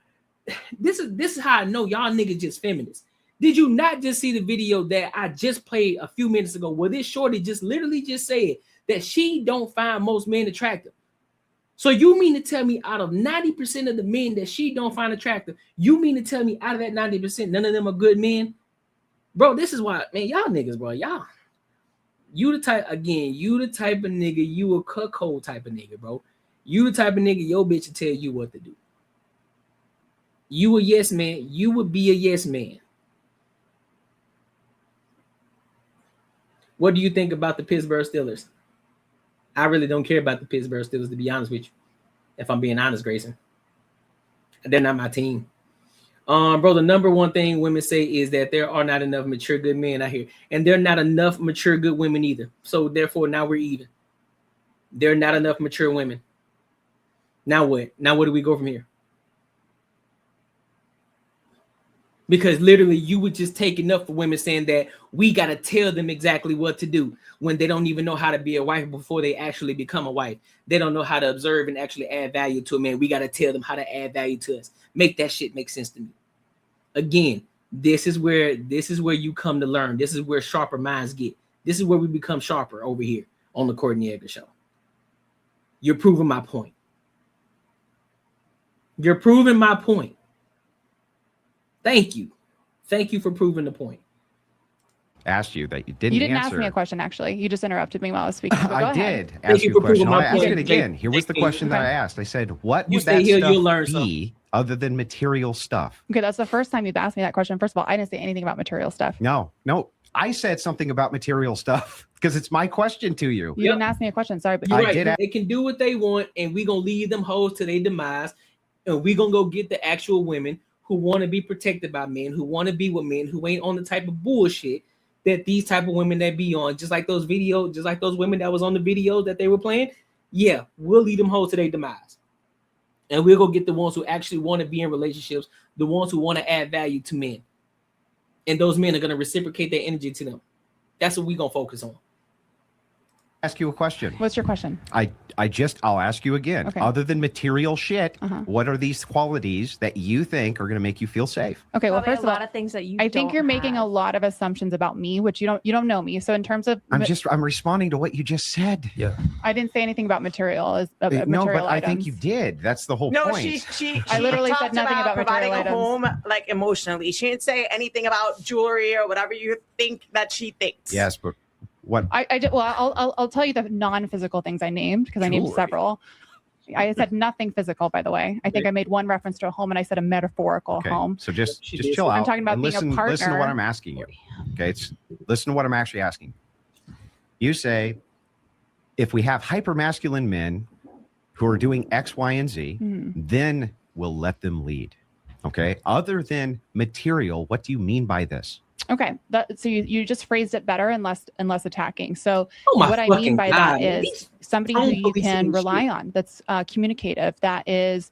This is how I know y'all niggas just feminists. Did you not just see the video that I just played a few minutes ago where this shorty just literally just said that she don't find most men attractive? So you mean to tell me out of 90% of the men that she don't find attractive, you mean to tell me out of that 90%, none of them are good men? Bro, this is why, man, y'all niggas, bro, you the type of nigga, you a cuckold type of nigga, bro. You the type of nigga your bitch will tell you what to do. You a yes man, you would be a yes man. What do you think about the Pittsburgh Steelers? I really don't care about the Pittsburgh Steelers, to be honest with you. If I'm being honest, Grayson. They're not my team. Bro, the number one thing women say is that there are not enough mature good men out here. And there are not enough mature good women either. So therefore, now we're even. There are not enough mature women. Now what? Now where do we go from here? Because literally you would just take enough for women saying that we got to tell them exactly what to do when they don't even know how to be a wife before they actually become a wife. They don't know how to observe and actually add value to a man. We got to tell them how to add value to us. Make that shit make sense to me. Again, this is where you come to learn. This is where sharper minds get. This is where we become sharper over here on the Courtnee Edgar Show. You're proving my point. You're proving my point. Thank you. Thank you for proving the point. Asked you that you didn't answer. You didn't ask me a question, actually. You just interrupted me while I was speaking. I did ask you a question. I'll ask it again. Here was the question that I asked. I said, what would that stuff be other than material stuff? Okay, that's the first time you've asked me that question. First of all, I didn't say anything about material stuff. No. I said something about material stuff because it's my question to you. You didn't ask me a question. Sorry, but I did. They can do what they want, and we're going to leave them hoes to their demise, and we're going to go get the actual women who want to be protected by men, who want to be with men, who ain't on the type of bullshit that these type of women that be on, just like those videos, just like those women that was on the videos that they were playing. Yeah, we'll lead them hoes to their demise. And we'll go get the ones who actually want to be in relationships, the ones who want to add value to men. And those men are going to reciprocate their energy to them. That's what we're going to focus on. Ask you a question. What's your question? I'll ask you again. Okay. Other than material shit, what are these qualities that you think are going to make you feel safe? Okay, well, first of all, a lot of things that I think you're making a lot of assumptions about me, which you don't know me. So in terms of, I'm responding to what you just said. Yeah. I didn't say anything about material. No, but I think you did. That's the whole point. She I literally said nothing about providing material a items. home, like emotionally. She didn't say anything about jewelry or whatever you think that she thinks. Yes, but what? I'll tell you the non-physical things I named because I named several. I said nothing physical, by the way. I think I made one reference to a home, and I said a metaphorical home. So just chill out. I'm talking about being a partner. Listen to what I'm asking you. Okay, listen to what I'm actually asking. You say, if we have hypermasculine men who are doing X, Y, and Z, then we'll let them lead. Okay. Other than material, what do you mean by this? Okay, so you just phrased it better and less attacking. So what I mean by that is somebody who you can rely on, that's communicative. That is,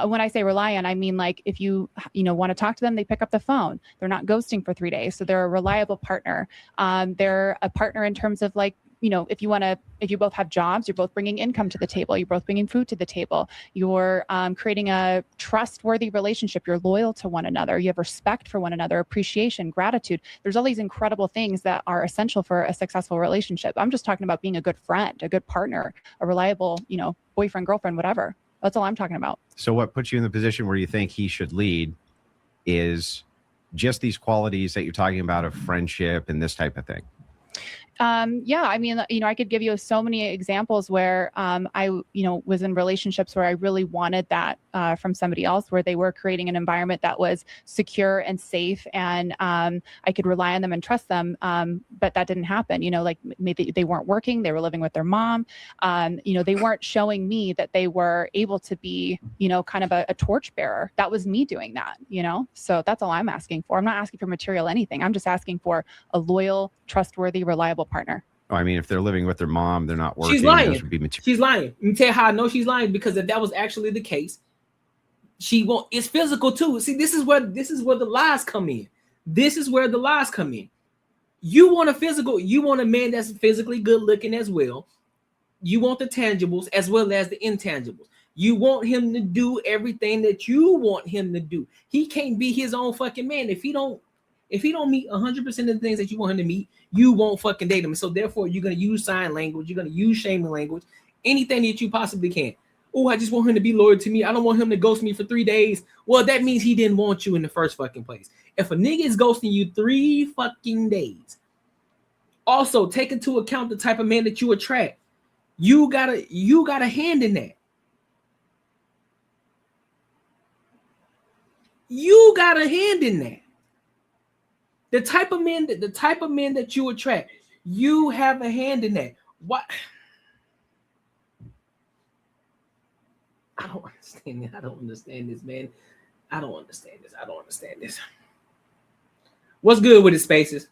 when I say rely on, I mean like if you want to talk to them, they pick up the phone. They're not ghosting for 3 days, so they're a reliable partner. They're a partner in terms of like, if you both have jobs, you're both bringing income to the table, you're both bringing food to the table, you're creating a trustworthy relationship, you're loyal to one another, you have respect for one another, appreciation, gratitude. There's all these incredible things that are essential for a successful relationship. I'm just talking about being a good friend, a good partner, a reliable, boyfriend, girlfriend, whatever. That's all I'm talking about. So what puts you in the position where you think he should lead is just these qualities that you're talking about of friendship and this type of thing? Yeah, I mean, I could give you so many examples where I was in relationships where I really wanted that from somebody else, where they were creating an environment that was secure and safe, and I could rely on them and trust them. But that didn't happen. Like maybe they weren't working, they were living with their mom. They weren't showing me that they were able to be, kind of a torchbearer. That was me doing that. So that's all I'm asking for. I'm not asking for material anything. I'm just asking for a loyal, trustworthy, reliable partner. Oh, I mean, if they're living with their mom, they're not working. She's lying. Those would be She's lying. Let me tell you how I know she's lying, because if that was actually the case, She won't. It's physical too. See, this is where the lies come in. This is where the lies come in. You want a man that's physically good looking as well. You want the tangibles as well as the intangibles. You want him to do everything that you want him to do. He can't be his own fucking man if he don't meet 100% of the things that you want him to meet. You won't fucking date him. So therefore, you're gonna use sign language. You're gonna use shaming language. Anything that you possibly can. Oh, I just want him to be loyal to me. I don't want him to ghost me for 3 days. Well, that means he didn't want you in the first fucking place. If a nigga is ghosting you 3 fucking days, also take into account the type of man that you attract. You got a hand in that. You got a hand in that. The type of men that you attract, you have a hand in that. What? I don't understand it. I don't understand this, man. I don't understand this. What's good with his spaces?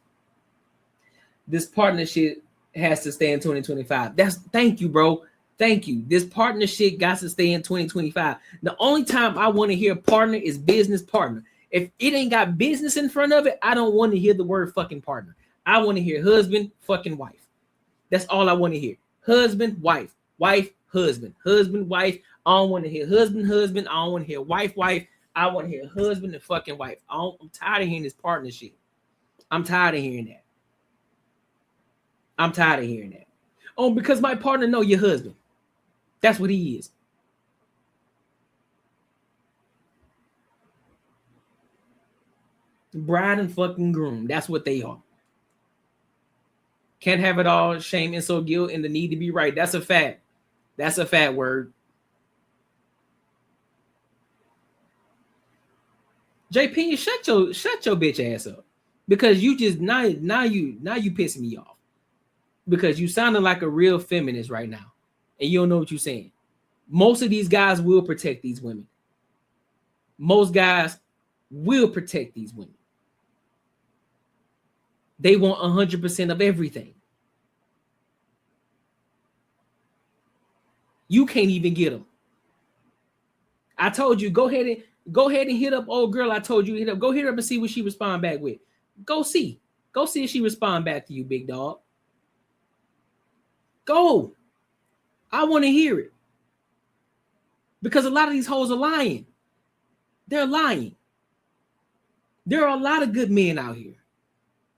This partnership has to stay in 2025. Thank you, bro. Thank you. This partnership got to stay in 2025. The only time I want to hear partner is business partner. If it ain't got business in front of it, I don't want to hear the word fucking partner. I want to hear husband, fucking wife. That's all I want to hear. Husband, wife, wife, husband, husband, wife. I don't want to hear husband, husband. I don't want to hear wife, wife. I want to hear husband and fucking wife. I'm tired of hearing this partnership. I'm tired of hearing that. I'm tired of hearing that. Oh, because my partner know your husband. That's what he is. Bride and fucking groom. That's what they are. Can't have it all. Shame, insult, guilt, and the need to be right. That's a fact. That's a fat word. JP, shut your bitch ass up. Because you just now you pissing me off. Because you sounding like a real feminist right now. And you don't know what you're saying. Most of these guys will protect these women. Most guys will protect these women. They want 100% of everything. You can't even get them. I told you, go ahead and hit up old girl. I told you hit up. Go hit her up and see what she respond back with. Go see if she respond back to you, big dog. Go. I want to hear it. Because a lot of these hoes are lying. They're lying. There are a lot of good men out here.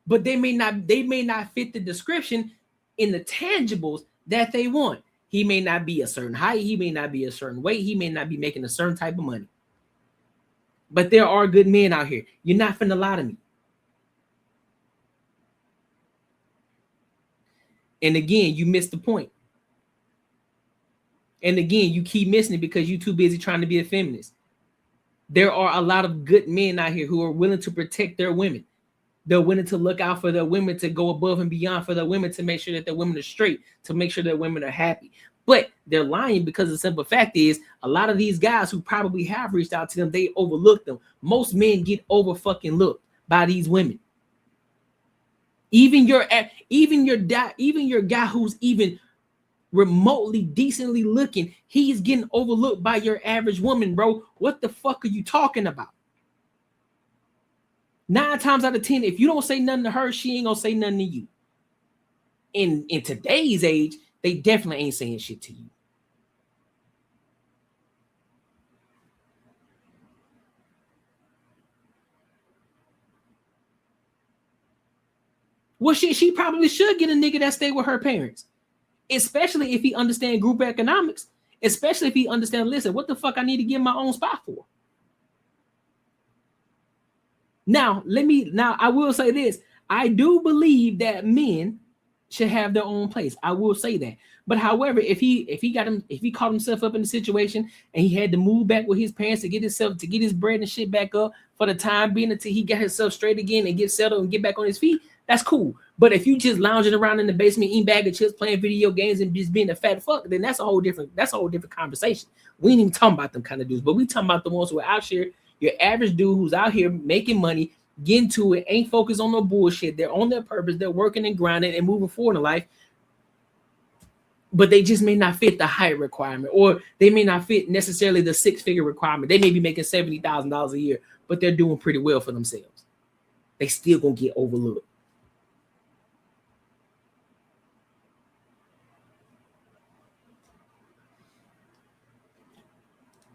But they may not fit the description in the tangibles that they want. He may not be a certain height. He may not be a certain weight. He may not be making a certain type of money. But there are good men out here. You're not finna lie to me. And again, you missed the point. And again, you keep missing it because you're too busy trying to be a feminist. There are a lot of good men out here who are willing to protect their women. They're willing to look out for their women, to go above and beyond for their women, to make sure that their women are straight, to make sure that women are happy. But they're lying because the simple fact is a lot of these guys who probably have reached out to them, they overlook them. Most men get over fucking looked by these women. Even your guy who's even remotely decently looking, he's getting overlooked by your average woman, bro. What the fuck are you talking about? 9 times out of 10, if you don't say nothing to her, she ain't gonna say nothing to you. In today's age, they definitely ain't saying shit to you. Well, she probably should get a nigga that stay with her parents, especially if he understand group economics, especially if he understand, listen, what the fuck I need to get my own spot for? Now, I will say this. I do believe that men should have their own place. I will say that. But however, if he caught himself up in the situation and he had to move back with his parents to get his bread and shit back up for the time being until he got himself straight again and get settled and get back on his feet, that's cool. But if you just lounging around in the basement, eating bag of chips, playing video games, and just being a fat fuck, then that's a whole different conversation. We ain't even talking about them kind of dudes, but we talking about the ones who are out here. Your average dude who's out here making money, getting to it, ain't focused on no bullshit. They're on their purpose. They're working and grinding and moving forward in life. but they just may not fit the height requirement, or they may not fit necessarily the 6-figure requirement. They may be making $70,000 a year, but they're doing pretty well for themselves. They still gonna get overlooked.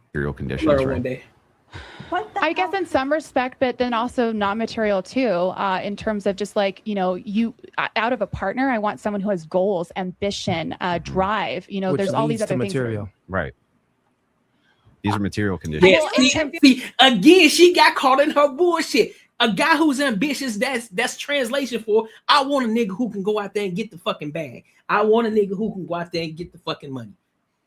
Material conditions, right? One day. I guess in some respect, but then also not material too, in terms of just like, you know, you out of a partner, I want someone who has goals, ambition, drive, you know, Which there's all these leads to other things. material. Right. These are material conditions. Yeah, see, again, she got caught in her bullshit. A guy who's ambitious, that's translation for, I want a nigga who can go out there and get the fucking bag. I want a nigga who can go out there and get the fucking money.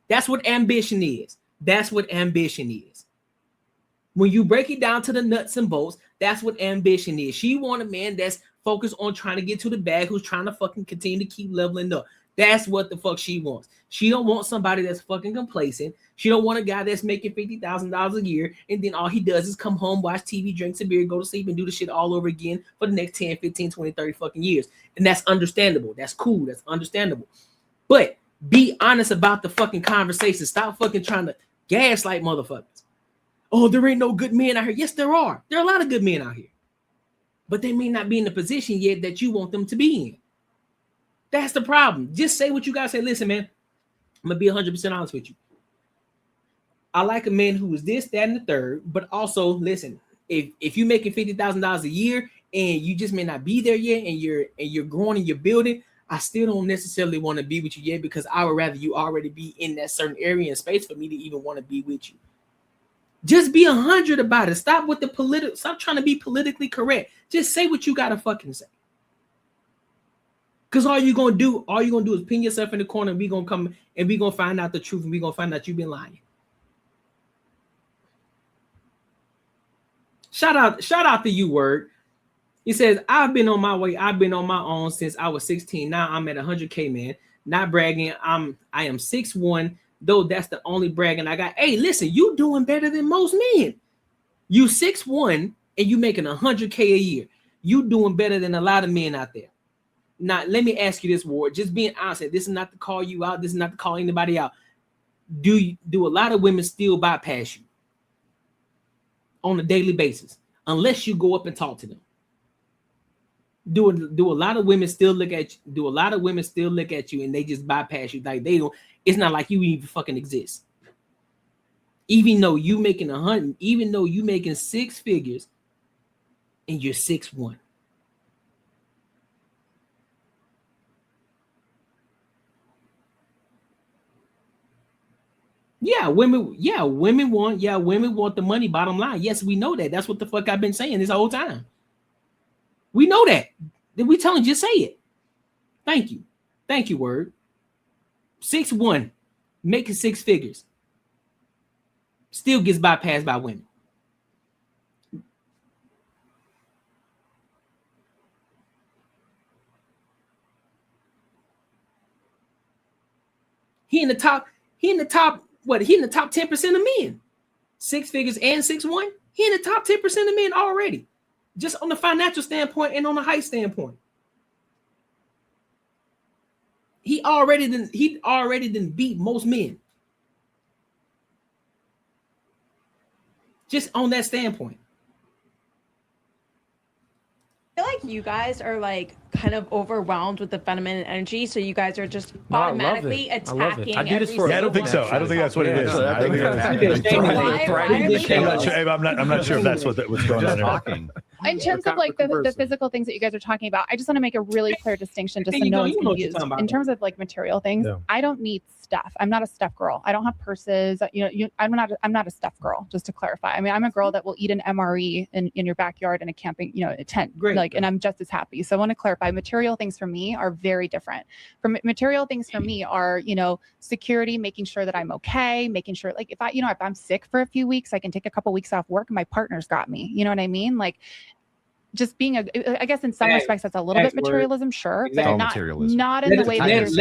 That's what ambition is. That's what ambition is. When you break it down to the nuts and bolts, that's what ambition is. She want a man that's focused on trying to get to the bag, who's trying to fucking continue to keep leveling up. That's what the fuck she wants. She don't want somebody that's fucking complacent. She don't want a guy that's making $50,000 a year, and then all he does is come home, watch TV, drink some beer, go to sleep, and do the shit all over again for the next 10, 15, 20, 30 fucking years. And that's understandable. That's cool. That's understandable. But be honest about the fucking conversation. Stop fucking trying to gaslight motherfuckers. Oh, there ain't no good men out here. Yes, there are. There are a lot of good men out here. But they may not be in the position yet that you want them to be in. That's the problem. Just say what you gotta say. Listen, man, I'm gonna be 100% honest with you. I like a man who is this, that, and the third. But also, listen, if you're making $50,000 a year and you just may not be there yet, and you're growing and you're building, I still don't necessarily want to be with you yet, because I would rather you already be in that certain area and space for me to even want to be with you. Just be 100 about it. Stop with the political. Stop trying to be politically correct. Just say what you gotta fucking say. Because all you're gonna do is pin yourself in the corner, and we gonna come and we gonna find out the truth, and we gonna find out you've been lying. Shout out to you, Word. He says, I've been on my way. I've been on my own since I was 16. Now I'm at 100K, man. Not bragging. I am 6'1", though that's the only bragging I got. Hey, listen, you doing better than most men. You 6'1" and you making 100K a year. You doing better than a lot of men out there. Now, let me ask you this, Ward. Just being honest, this is not to call you out. This is not to call anybody out. Do a lot of women still bypass you on a daily basis unless you go up and talk to them? Do a lot of women still look at you? Do a lot of women still look at you and they just bypass you? Like they don't. It's not like you even fucking exist. Even though you making 100, even though you making 6 figures, and you're 6'1". Women want the money, bottom line. Yes, we know that. That's what the fuck I've been saying this whole time. We know that. Then we telling you, just say it. Thank you. Thank you, Word. 6'1", making 6 figures. Still gets bypassed by women. He in the top 10% of men. 6 figures and 6'1". He in the top 10% of men already. Just on the financial standpoint and on the height standpoint. He already didn't beat most men. Just on that standpoint. I feel like you guys are like kind of overwhelmed with the feminine energy, so you guys are just automatically attacking. I do this for. I don't think so. I don't think that's what it is. I don't think I'm not sure if that's what's going on there. In terms of like the physical things that you guys are talking about, I just want to make a really clear distinction, just so no one's confused. In terms of like material things, I don't need stuff. I'm not a stuff girl. I don't have purses. I'm not a stuff girl. Just to clarify, I mean, I'm a girl that will eat an MRE in your backyard in a camping, a tent. Great. And I'm just as happy. So I want to clarify. Material things for me are very different. Material things for me are, security, making sure that I'm okay, making sure like if I'm sick for a few weeks, I can take a couple weeks off work and my partner's got me. You know what I mean? Like just being I guess in some respects that's a little bit materialism, sure, but not in the way that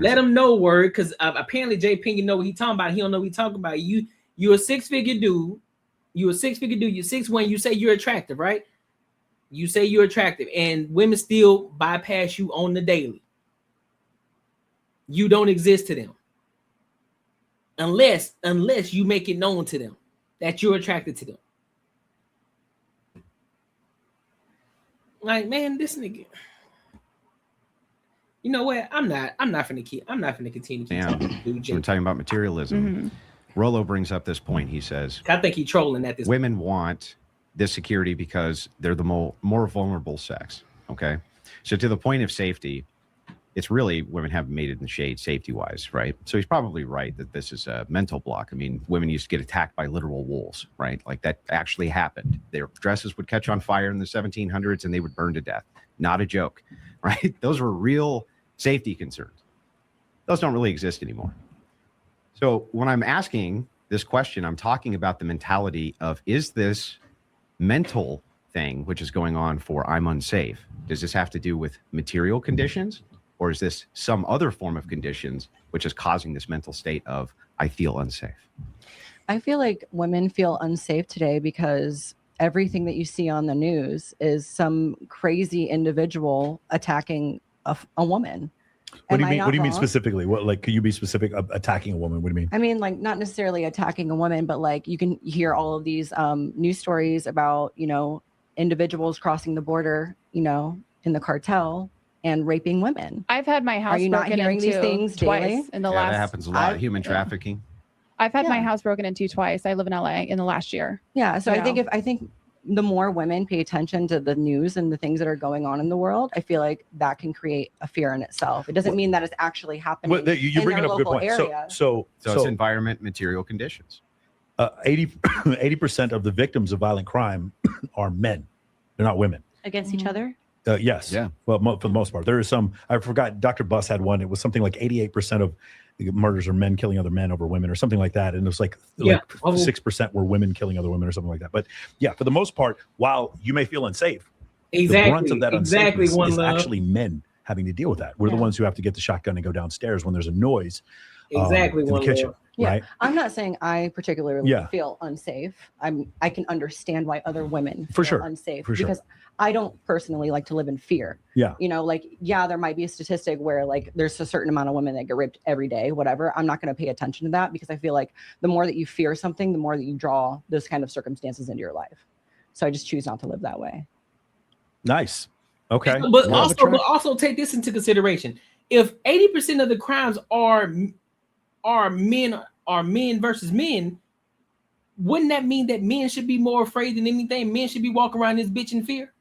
let him know, Word, because apparently J Ping, you know what he talking about. He don't know what he talking about. You're a 6-figure dude. You're a 6-figure dude. You're 6'1". You say you're attractive, right? You say you're attractive, and women still bypass you on the daily. you don't exist to them. Unless you make it known to them that you're attracted to them. Like, man, this nigga. You know what? I'm not finna continue. We're talking about materialism. Rollo brings up this point. He says, I think he's trolling at this women want this security because they're the more vulnerable sex. Okay. So to the point of safety, it's really women have made it in the shade safety-wise, right? So he's probably right that this is a mental block. I mean, women used to get attacked by literal wolves, right? Like that actually happened. Their dresses would catch on fire in the 1700s and they would burn to death. Not a joke, right? Those were real safety concerns. Those don't really exist anymore. So when I'm asking this question, I'm talking about the mentality of, is this mental thing, which is going on for I'm unsafe, does this have to do with material conditions? Or is this some other form of conditions which is causing this mental state of I feel unsafe? I feel like women feel unsafe today because everything that you see on the news is some crazy individual attacking a woman. What do you mean? What do you mean specifically? What, like, could you be specific of attacking a woman? What do you mean? I mean, like, not necessarily attacking a woman, but like you can hear all of these news stories about, you know, individuals crossing the border, you know, in the cartel and raping women. I've had my house Are you not broken hearing into these things twice daily? in the last. That happens a lot. Human trafficking. I've had my house broken into twice. I live in LA in the last year. Yeah. So I think the more women pay attention to the news and the things that are going on in the world, I feel like that can create a fear in itself. It doesn't mean that it's actually happening. Well, you're bringing up a good point. So it's environment, material conditions. 80% of the victims of violent crime are men. They're not women. Against each other? Yes. Yeah. Well, for the most part, there is some. I forgot. Dr. Buss had one. It was something like 88% of murders are men killing other men over women, or something like that. And it was like 6% were women killing other women, or something like that. But yeah, for the most part, while you may feel unsafe, the brunt of that unsafeness is actually men having to deal with that. We're the ones who have to get the shotgun and go downstairs when there's a noise. In the kitchen. Yeah. Right. I'm not saying I particularly feel unsafe. I can understand why other women feel unsafe because I don't personally like to live in fear. Yeah. You know, like, there might be a statistic where like there's a certain amount of women that get raped every day, whatever. I'm not going to pay attention to that because I feel like the more that you fear something, the more that you draw those kind of circumstances into your life. So I just choose not to live that way. Nice. Okay. But also take this into consideration. If 80% of the crimes are men versus men, wouldn't that mean that men should be more afraid than anything? Men should be walking around this bitch in fear.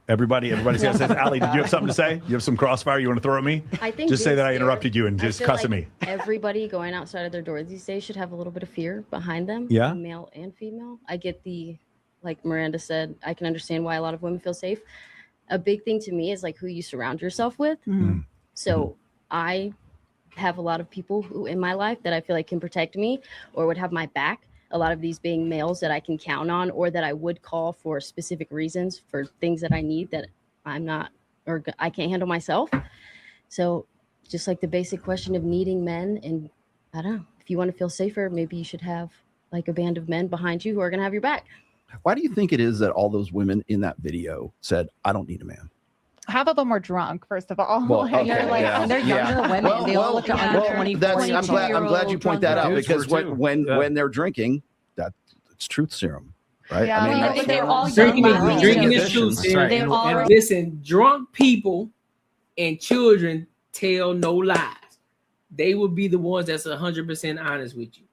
Everybody says, Ali, did you have something to say? You have some crossfire you want to throw at me? I think just say that I interrupted you and just cuss at me. Everybody going outside of their doors these days should have a little bit of fear behind them. Yeah. Male and female. I get like Miranda said, I can understand why a lot of women feel safe. A big thing to me is like who you surround yourself with. Mm-hmm. So I have a lot of people who in my life that I feel like can protect me or would have my back. A lot of these being males that I can count on or that I would call for specific reasons for things that I need that I'm not or I can't handle myself. So just like the basic question of needing men, and I don't know, if you want to feel safer, maybe you should have like a band of men behind you who are going to have your back. Why do you think it is that all those women in that video said, I don't need a man? Half of them were drunk, first of all. Well, And they're younger women. They all look under 24. I'm glad you point that out because when they're drinking, it's truth serum, right? Yeah, I mean, they're all drinking is truth serum. And listen, drunk people and children tell no lies. They will be the ones that's 100% honest with you.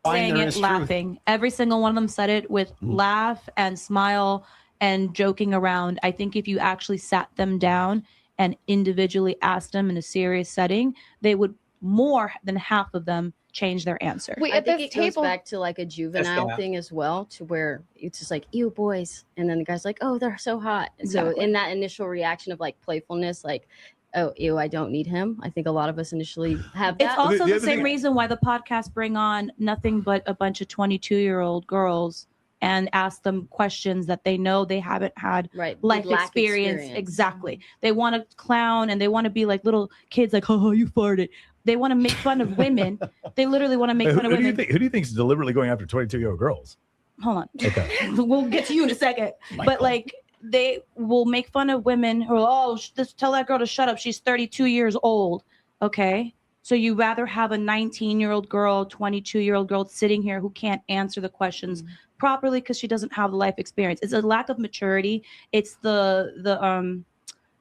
Saying it, laughing. Every single one of them said it with laugh and smile and joking around. I think if you actually sat them down and individually asked them in a serious setting, they would more than half of them change their answer. I think it goes back to like a juvenile thing as well, to where it's just like, ew, boys. And then the guy's like, oh, they're so hot. And so in that initial reaction of like playfulness, like, oh, ew, I don't need him. I think a lot of us initially have that. It's also the same reason why the podcasts bring on nothing but a bunch of 22-year-old girls and ask them questions that they know they haven't had life experience. Exactly. They want to clown and they want to be like little kids, like, oh, you farted. They want to make fun of women. They literally want to make fun of women. Who do you think is deliberately going after 22-year-old girls? Hold on. Okay. We'll get to you in a second. But like, they will make fun of women who are, just tell that girl to shut up. She's 32 years old. Okay. So you rather have a 19-year-old girl, 22-year-old girl sitting here who can't answer the questions properly because she doesn't have the life experience. It's a lack of maturity. It's the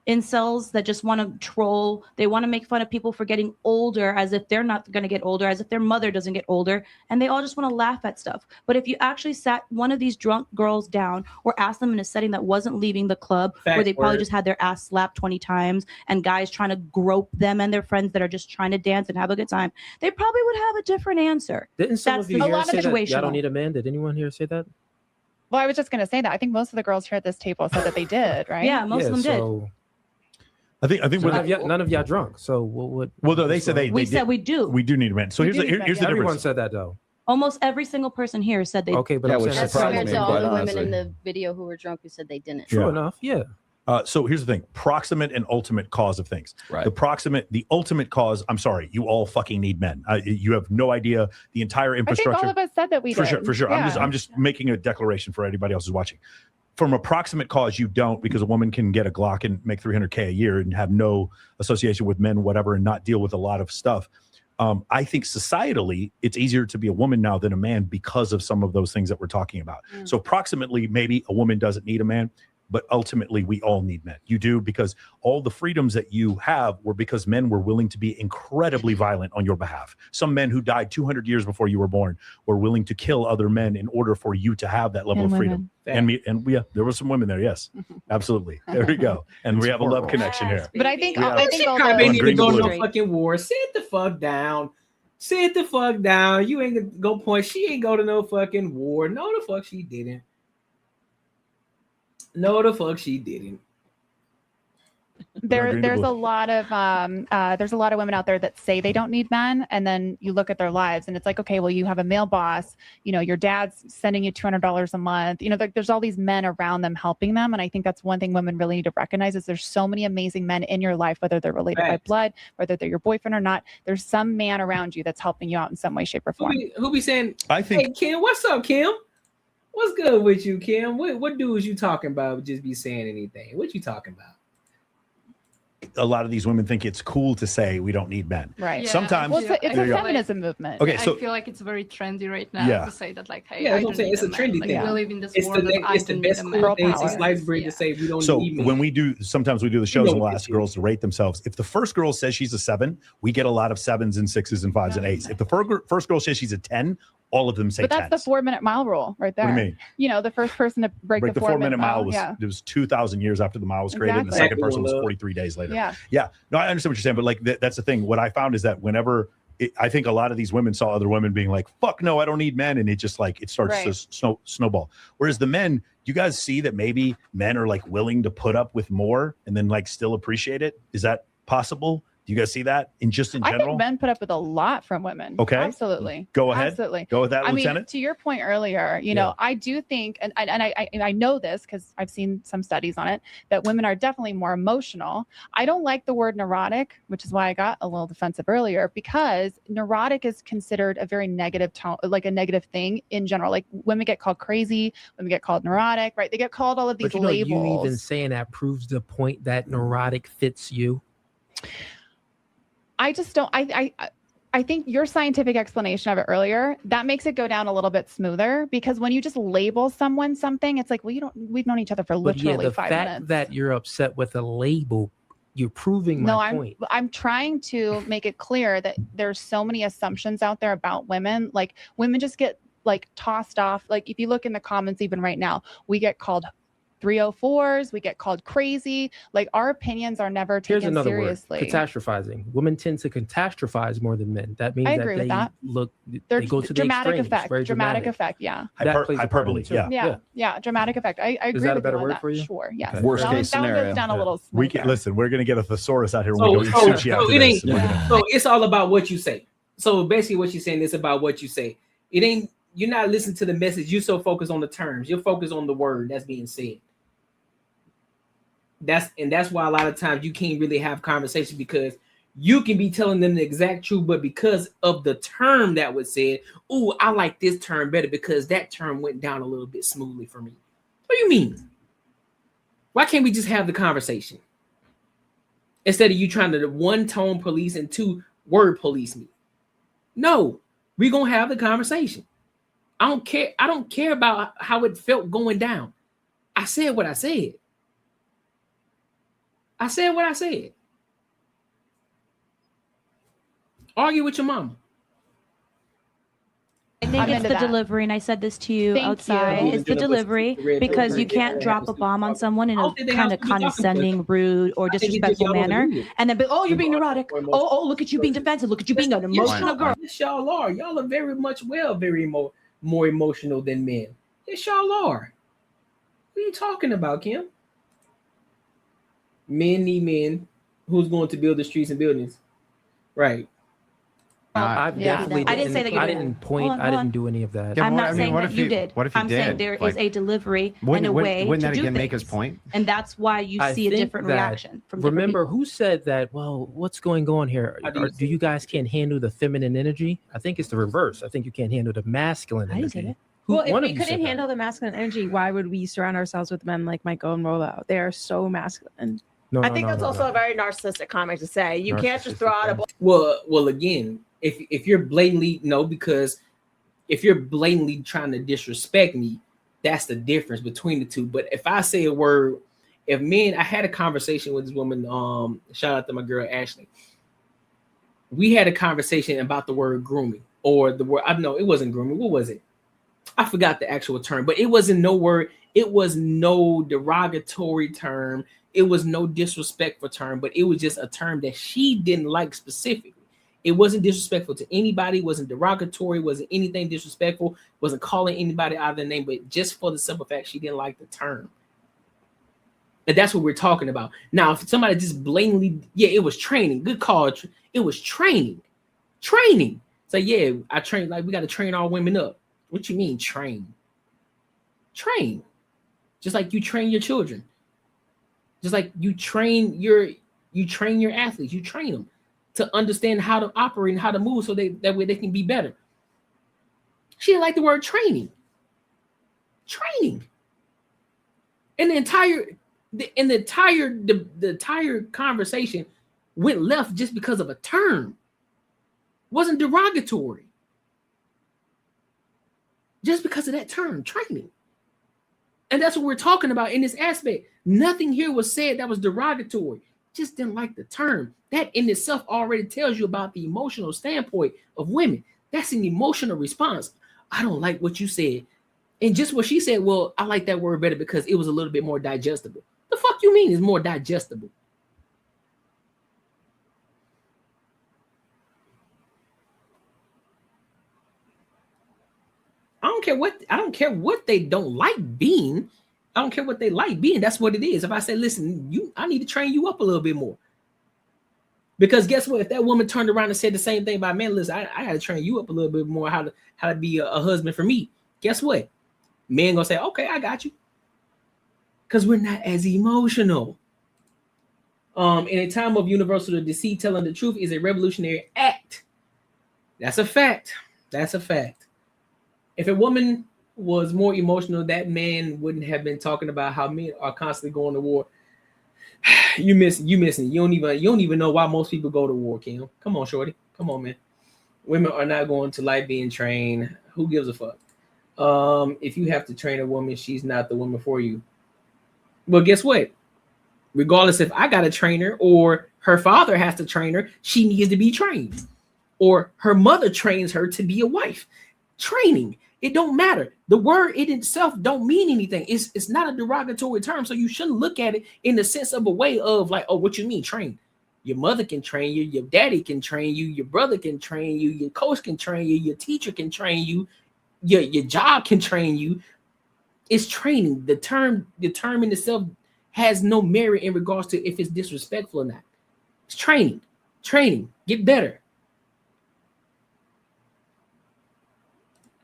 incels that just want to troll. They want to make fun of people for getting older as if they're not going to get older, as if their mother doesn't get older. And they all just want to laugh at stuff. But if you actually sat one of these drunk girls down or asked them in a setting that wasn't leaving the club, where they probably just had their ass slapped 20 times and guys trying to grope them and their friends that are just trying to dance and have a good time, they probably would have a different answer. Didn't some of you here say that y'all don't need a man? Did anyone here say that? Well, I was just going to say that. I think most of the girls here at this table said that they did, right? Yeah, most of them did. I think so none of y'all drunk. So what? Well, no, they said we said we do. We do need a man. So here's the Everyone difference. said that though. Almost every single person here said they. Okay, but That's compared to all the women in the video who were drunk who said they didn't. True enough. Yeah. So here's the thing: proximate and ultimate cause of things. Right. The ultimate cause. I'm sorry, you all fucking need men. You have no idea the entire infrastructure. I think all of us said that we for did. sure. Yeah. I'm just making a declaration for anybody else who's watching. From a proximate cause, you don't, because a woman can get a Glock and make $300K a year and have no association with men, whatever, and not deal with a lot of stuff. I think societally, it's easier to be a woman now than a man because of some of those things that we're talking about. So approximately, maybe a woman doesn't need a man, but ultimately we all need men. You do, because all the freedoms that you have were because men were willing to be incredibly violent on your behalf. Some men who died 200 years before you were born were willing to kill other men in order for you to have that level of freedom. And yeah, there were some women there. Yes, absolutely. There we go. And we have a love connection here. But I think Chicago need to go to no fucking war. Sit the fuck down. Sit the fuck down. You ain't gonna go point. She ain't go to no fucking war. No, the fuck she didn't. No, the fuck she didn't. There's a lot of women out there that say they don't need men, and then you look at their lives and it's like, okay, well, you have a male boss, your dad's sending you $200 a month, there's all these men around them helping them. And I think that's one thing women really need to recognize is there's so many amazing men in your life, whether they're related by blood, whether they're your boyfriend or not. There's some man around you that's helping you out in some way, shape, or form. Who be saying, I think, hey Kim, what's up, Kim? What's good with you, Kim? What dudes you talking about? Just be saying anything. What you talking about? A lot of these women think it's cool to say we don't need men. Right. Yeah, Sometimes it's a feminism movement. Okay, so I feel like it's very trendy right now to say that, like, hey, yeah, that's what I'm saying. It's a trendy thing. We live in this it's world the best cool thing since sliced bread to say we don't need men. When we do, sometimes we do the shows and we'll ask girls to rate themselves. If the first girl says she's a 7, we get a lot of 7s and 6s and 5s and 8s. If the first girl says she's a 10, all of them say 10s. But that's the 4-minute mile rule right there. What do you mean? The first person to break the 4-minute mile was it was 2,000 years after the mile was created, and the second person was 43 days later. Yeah. No, I understand what you're saying, but like that's the thing. What I found is that whenever I think a lot of these women saw other women being like, "Fuck no, I don't need men," and it just like it starts to snowball. Whereas the men, you guys see that maybe men are like willing to put up with more and then like still appreciate it. Is that possible? Do you guys see that in general? I think men put up with a lot from women. Okay. Absolutely. Go ahead. Absolutely. Go with that, Lieutenant. I mean, to your point earlier, I do think, and I know this because I've seen some studies on it, that women are definitely more emotional. I don't like the word neurotic, which is why I got a little defensive earlier, because neurotic is considered a very negative tone, like a negative thing in general. Like women get called crazy, women get called neurotic, right? They get called all of these labels. You even saying that proves the point that neurotic fits you. I just don't. I think your scientific explanation of it earlier, that makes it go down a little bit smoother, because when you just label someone something, it's like, well, we've known each other for literally 5 minutes. The fact that you're upset with a label, you're proving my point. I'm trying to make it clear that there's so many assumptions out there about women. Like women just get like tossed off. Like if you look in the comments, even right now, we get called 304s, we get called crazy. Like our opinions are never taken Here's another seriously. Word, catastrophizing. Women tend to catastrophize more than men. That means they go to dramatic the extremes. effect. Very Dramatic effect. Yeah. Hyperbole. Yeah. Dramatic effect. I agree. Is that with a better you on word that. for you? Sure. Yes. Okay. Worst case scenario. That goes down a little smoother. Listen, we're gonna get a thesaurus out here when we go eat sushi after this. So it's all about what you say. So basically, what you're saying is about what you say. It ain't. You're not listening to the message. You're so focused on the terms. You're focused on the word that's being said. That's why a lot of times you can't really have conversation, because You can be telling them the exact truth, but because of the term that was said, oh, I like this term better because that term went down a little bit smoothly for me. What do you mean? Why can't we just have the conversation? Instead of you trying to one tone police and two word police me. No, we're going to have the conversation. I don't care. I don't care about how it felt going down. I said what I said. I said what I said. Argue with your mama. I think it's the delivery, and I said this to you outside. It's the delivery because you can't drop a bomb on someone in a kind of condescending, rude, or disrespectful manner, and then be, oh, you're being neurotic. Oh, look at you being defensive. Look at you being an emotional girl. Yes, y'all are. Y'all are very much very more emotional than men. Yes, y'all are. What are you talking about, Kim? Men need men. Who's going to build the streets and buildings? Right. I've definitely. I didn't say that you I didn't point. I didn't do any of that. I'm not saying that you did. What if you I'm did? saying there is a delivery and a way wouldn't to that do again things. make his point? And that's why you see a different reaction from different Remember, people. who said that? Well, what's going on here? Do you guys can't handle the feminine energy? I think it's the reverse. I think you can't handle the masculine energy. Well, if we couldn't handle the masculine energy, why would we surround ourselves with men like Michael and Rollo? They are so masculine. I think that's also a very narcissistic comment to say. You can't just throw out a. Well, again, if you're blatantly because if you're blatantly trying to disrespect me, that's the difference between the two. But if I say a word, if men, I had a conversation with this woman. Shout out to my girl Ashley. We had a conversation about the word grooming or the word. I don't know. It wasn't grooming. What was it? I forgot the actual term, but it wasn't no word. It was no derogatory term. It was no disrespectful term, but it was just a term that she didn't like specifically. It wasn't disrespectful to anybody, wasn't derogatory, wasn't anything disrespectful, wasn't calling anybody out of their name, but just for the simple fact she didn't like the term. And that's what we're talking about. Now, if somebody just blatantly, it was training. Good call. It was training. Training. So I train, like we got to train our women up. What you mean train? Train. Just like you train your children. Just like you train your athletes, you train them to understand how to operate and how to move so that way they can be better. She didn't like the word training. Training. And the entire conversation went left just because of a term. Wasn't derogatory. Just because of that term, training. And that's what we're talking about in this aspect. Nothing here was said that was derogatory. Just didn't like the term. That in itself already tells you about the emotional standpoint of women. That's an emotional response. I don't like what you said. And just what she said, well, I like that word better because it was a little bit more digestible. The fuck you mean is more digestible? I don't care what they don't like being. I don't care what they like being. That's what it is. If I say, listen, I need to train you up a little bit more. Because guess what? If that woman turned around and said the same thing about men, listen, I got to train you up a little bit more how to be a husband for me. Guess what? Men gonna say, okay, I got you. Because we're not as emotional. In a time of universal deceit, telling the truth is a revolutionary act. That's a fact. That's a fact. If a woman was more emotional, that man wouldn't have been talking about how men are constantly going to war. You missing. You don't even know why most people go to war, Kim. Come on, shorty. Come on, man. Women are not going to like being trained. Who gives a fuck? If you have to train a woman, she's not the woman for you. Well, guess what? Regardless if I got a trainer or her father has to train her, she needs to be trained. Or her mother trains her to be a wife. Training. It don't matter. The word in itself don't mean anything. It's not a derogatory term, so you shouldn't look at it in the sense of a way of like, oh, what you mean train? Your mother can train you, your daddy can train you, your brother can train you, your coach can train you, your teacher can train you, your job can train you. It's training. The term in itself has no merit in regards to if it's disrespectful or not. It's training. Training. Get better.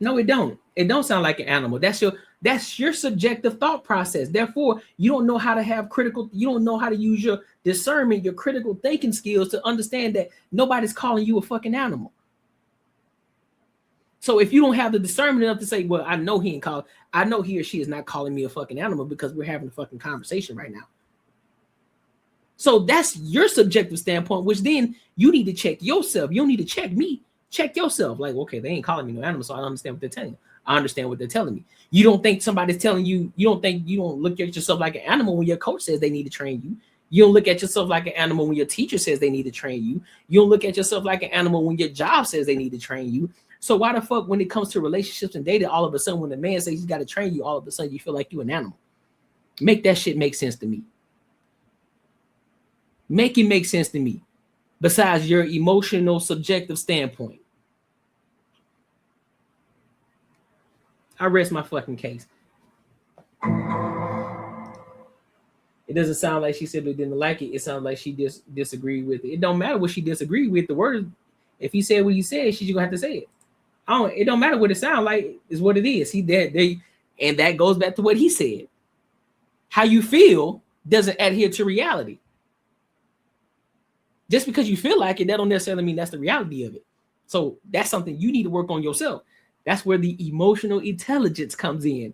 No, it don't. It don't sound like an animal. That's That's your subjective thought process. Therefore, you don't know how to have critical, you don't know how to use your discernment, your critical thinking skills to understand that nobody's calling you a fucking animal. So if you don't have the discernment enough to say, well, I know he or she is not calling me a fucking animal because we're having a fucking conversation right now. So that's your subjective standpoint, which then you need to check yourself. You don't need to check me. Check yourself. Like, okay, they ain't calling me no animal, so I understand what they're telling you. I understand what they're telling me. You don't think somebody's telling you, you don't look at yourself like an animal when your coach says they need to train you. You don't look at yourself like an animal when your teacher says they need to train you. You don't look at yourself like an animal when your job says they need to train you. So why the fuck, when it comes to relationships and dating, all of a sudden when the man says he's got to train you, all of a sudden you feel like you're an animal? Make that shit make sense to me. Make it make sense to me. Besides your emotional, subjective standpoint. I rest my fucking case. It doesn't sound like she simply didn't like it. It sounds like she disagreed with it. It don't matter what she disagreed with. The word, if he said what he said, she's gonna have to say it. It don't matter what it sounds like, is what it is. And that goes back to what he said. How you feel doesn't adhere to reality. Just because you feel like it, that don't necessarily mean that's the reality of it. So that's something you need to work on yourself. That's where the emotional intelligence comes in.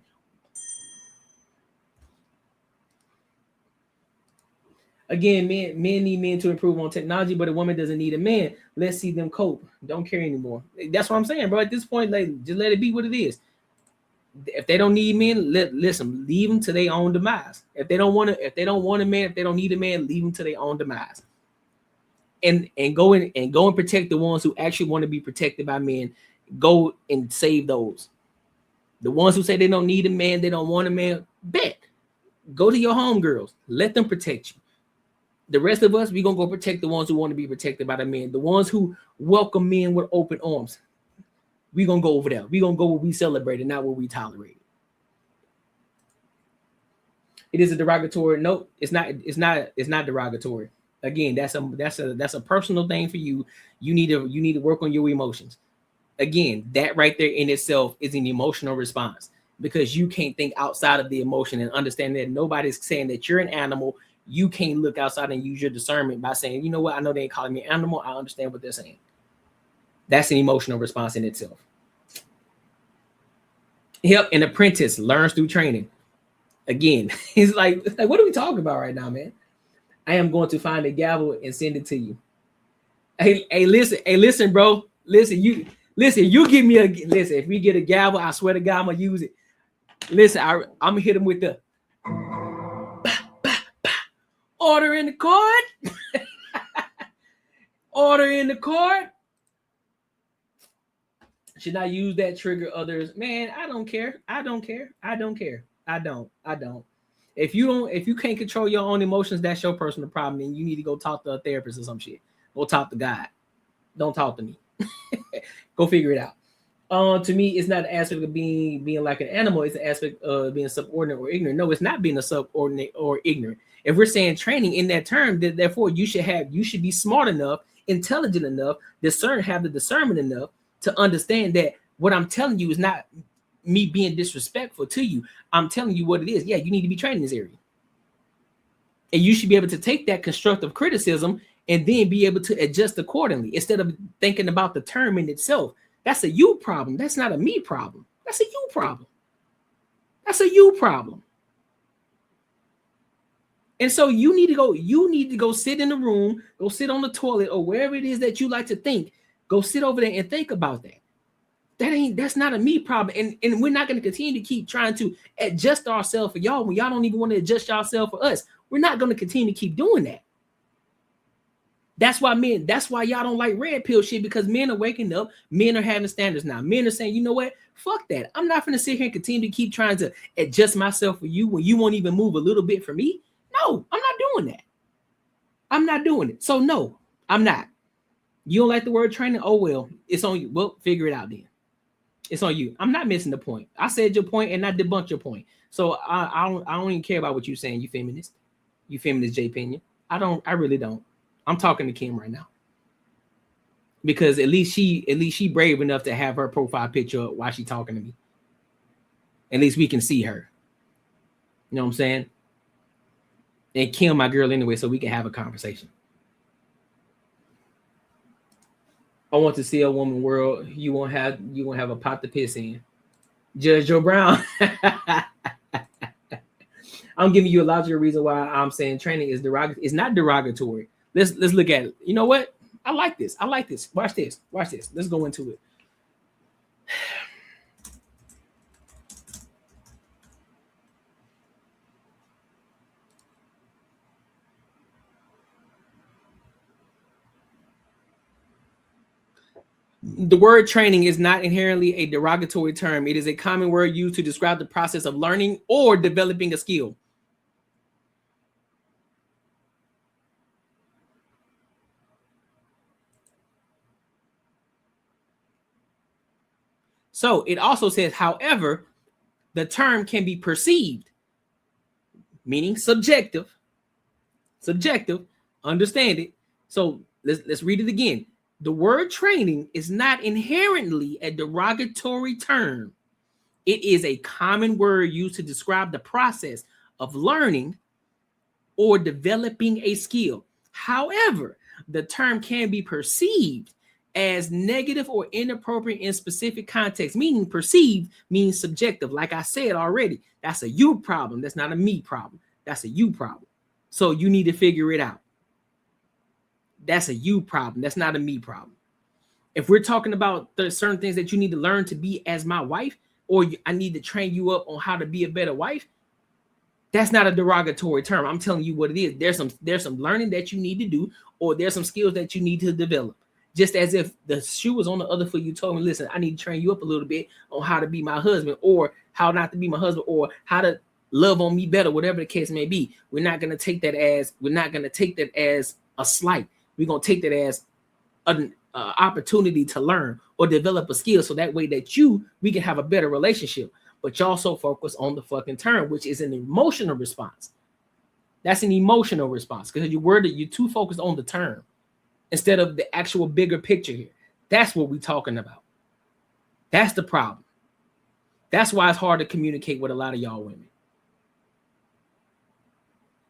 Again, men need men to improve on technology, but a woman doesn't need a man. Let's see them cope. Don't care anymore. That's what I'm saying, bro. At this point, like, just let it be what it is. If they don't need men, listen, leave them to their own demise. If they don't want a man, if they don't need a man, leave them to their own demise. And go and protect the ones who actually want to be protected by men. Go and save those. The ones who say they don't need a man, they don't want a man, bet. Go to your homegirls. Let them protect you. The rest of us, we're going to go protect the ones who want to be protected by the men. The ones who welcome men with open arms. We're going to go over there. We're going to go where we celebrate it, not where we tolerate it. It is a derogatory. No, it's not derogatory. Again, that's a personal thing for you. You need to work on your emotions. Again, that right there in itself is an emotional response, because you can't think outside of the emotion and understand that nobody's saying that you're an animal. You can't look outside and use your discernment by saying, you know what, I know they ain't calling me an animal. I understand what they're saying. That's an emotional response in itself. Yep, an apprentice learns through training. Again, he's like, what are we talking about right now, man? I am going to find a gavel and send it to you. Hey, listen, bro. Listen, you give me listen. If we get a gavel, I swear to God, I'm gonna use it. Listen, I'm gonna hit him with the order in the card. Order in the card. Should I use that trigger others? Man, I don't care. I don't. If you can't control your own emotions, that's your personal problem, and you need to go talk to a therapist or some shit. Go talk to God. Don't talk to me. Go figure it out. To me, it's not an aspect of being like an animal. It's an aspect of being subordinate or ignorant. No, it's not being a subordinate or ignorant. If we're saying training in that term, therefore you should be smart enough, intelligent enough, have the discernment enough to understand that what I'm telling you is not me being disrespectful to you. I'm telling you what it is. Yeah, you need to be trained in this area. And you should be able to take that constructive criticism and then be able to adjust accordingly instead of thinking about the term in itself. That's a you problem. That's not a me problem. That's a you problem. That's a you problem. And so you need to go sit in the room, go sit on the toilet or wherever it is that you like to think. Go sit over there and think about that. That's not a me problem. And we're not going to continue to keep trying to adjust ourselves for y'all when y'all don't even want to adjust yourself for us. We're not going to continue to keep doing that. That's why y'all don't like red pill shit, because men are waking up. Men are having standards now. Men are saying, you know what? Fuck that. I'm not going to sit here and continue to keep trying to adjust myself for you when you won't even move a little bit for me. No, I'm not doing that. I'm not doing it. So no, I'm not. You don't like the word training? Oh, well, it's on you. Well, figure it out then. It's on you. I'm not missing the point. I said your point and I debunked your point. So I don't even care about what you're saying, you feminist. You feminist J Pinion. I really don't. I'm talking to Kim right now. Because at least she brave enough to have her profile picture up while she's talking to me. At least we can see her. You know what I'm saying? And Kim, my girl, anyway, so we can have a conversation. I want to see a woman world. You won't have a pot to piss in. Judge Joe Brown. I'm giving you a logical reason why I'm saying training is derogatory. It's not derogatory. Let's look at it. You know what? I like this. Watch this. Let's go into it. The word training is not inherently a derogatory term. It is a common word used to describe the process of learning or developing a skill. So it also says, however, the term can be perceived, meaning subjective. Understand it. So let's read it again. The word training is not inherently a derogatory term. It is a common word used to describe the process of learning or developing a skill. However, the term can be perceived as negative or inappropriate in specific context, meaning perceived means subjective. Like I said already, that's a you problem. That's not a me problem. That's a you problem. So you need to figure it out. That's a you problem. That's not a me problem. If we're talking about the certain things that you need to learn to be as my wife, or I need to train you up on how to be a better wife, that's not a derogatory term. I'm telling you what it is. There's some learning that you need to do, or there's some skills that you need to develop. Just as if the shoe was on the other foot, you told me, listen, I need to train you up a little bit on how to be my husband, or how not to be my husband, or how to love on me better, whatever the case may be. We're not going to take that as a slight. We're going to take that as an opportunity to learn or develop a skill, so that way that we can have a better relationship. But you also focus on the fucking term, which is an emotional response. That's an emotional response because you're too focused on the term instead of the actual bigger picture here. That's what we're talking about. That's the problem. That's why it's hard to communicate with a lot of y'all women.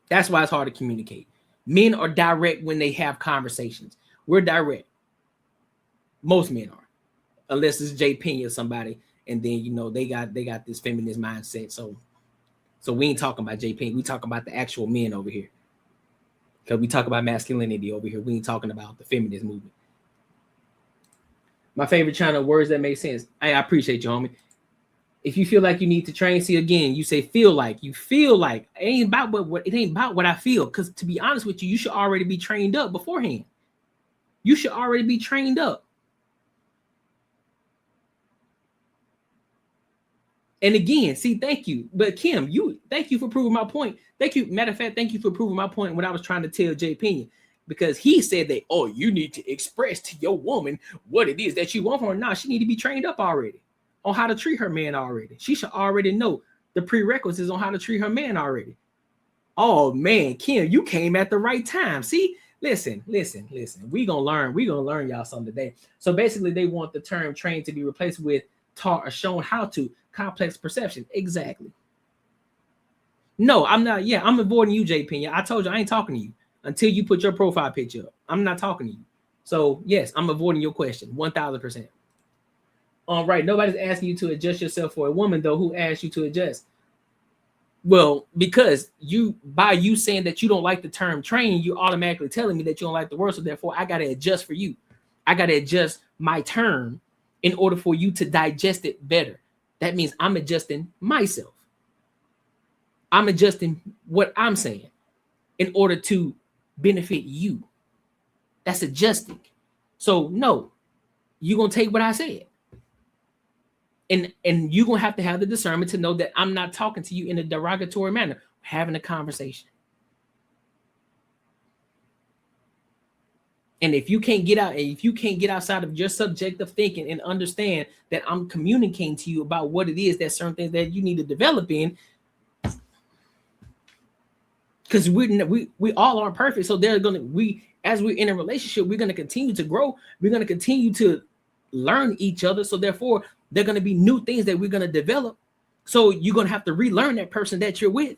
That's why it's hard to communicate. Men are direct when they have conversations. We're direct. Most men are, unless it's Jay Pena or somebody, and then they got this feminist mindset. So we ain't talking about Jay Pena. We talking about the actual men over here. Because we talk about masculinity over here. We ain't talking about the feminist movement. My favorite channel, words that make sense. I appreciate you, homie. If you feel like you need to train, see again, you say feel like. You feel like. It ain't about what I feel. Because to be honest with you, you should already be trained up beforehand. You should already be trained up. And again, see, thank you. But Kim, thank you for proving my point. Thank you. Matter of fact, thank you for proving my point when I was trying to tell Jay Pena. Because he said that, oh, you need to express to your woman what it is that you want from her. Nah, she need to be trained up already on how to treat her man already. She should already know the prerequisites on how to treat her man already. Oh, man, Kim, you came at the right time. See, listen. We gonna learn y'all something today. So basically, they want the term trained to be replaced with taught or shown how to. Complex perception. Exactly. No, I'm not. Yeah, I'm avoiding you, Jay Pena. I told you I ain't talking to you until you put your profile picture up. I'm not talking to you. So yes, I'm avoiding your question 1000%. All right. Nobody's asking you to adjust yourself for a woman, though. Who asked you to adjust? Well, because by you saying that you don't like the term train, you're automatically telling me that you don't like the word. So therefore, I got to adjust for you. I got to adjust my term in order for you to digest it better. That means I'm adjusting myself. I'm adjusting what I'm saying in order to benefit you. That's adjusting. So no, you're going to take what I said. And you're going to have the discernment to know that I'm not talking to you in a derogatory manner. We're having a conversation. And if you can't get outside of your subjective thinking and understand that I'm communicating to you about what it is, that certain things that you need to develop in, because we all aren't perfect. So as we're in a relationship, we're going to continue to grow. We're going to continue to learn each other. So therefore, there are going to be new things that we're going to develop. So you're gonna have to relearn that person that you're with.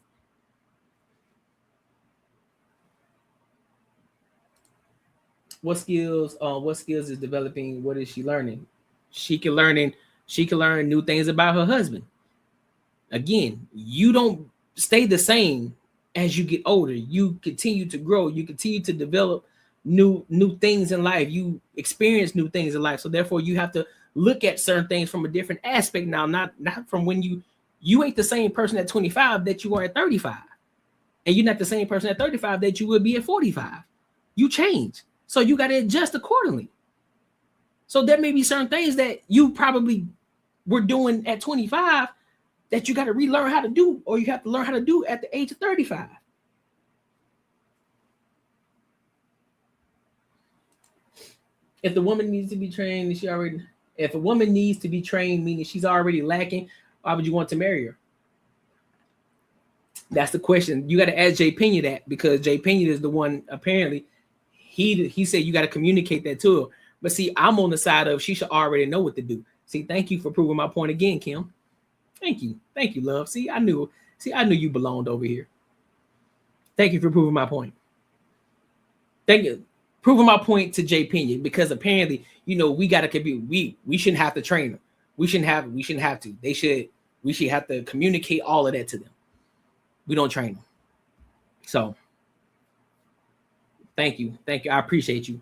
What skills is developing? What is she learning? She can learn new things about her husband. Again, you don't stay the same as you get older. You continue to grow, you continue to develop new things in life, you experience new things in life. So therefore you have to look at certain things from a different aspect now, not from when you ain't the same person at 25 that you are at 35. And you're not the same person at 35 that you will be at 45. You change. So you got to adjust accordingly. So there may be certain things that you probably were doing at 25 that you got to relearn how to do, or you have to learn how to do at the age of 35. If the woman needs to be trained, if a woman needs to be trained, meaning she's already lacking, why would you want to marry her? That's the question. You got to ask Jay Pena that, because Jay Pena is the one, apparently, he said you got to communicate that to her. But see, I'm on the side of she should already know what to do. See, thank you for proving my point again, Kim. Thank you, love. See, I knew you belonged over here. Thank you for proving my point. Thank you, proving my point to Jay Pena, because apparently, we got to compete. We shouldn't have to train them. We shouldn't have to. We should have to communicate all of that to them. We don't train them. So, thank you. I appreciate you.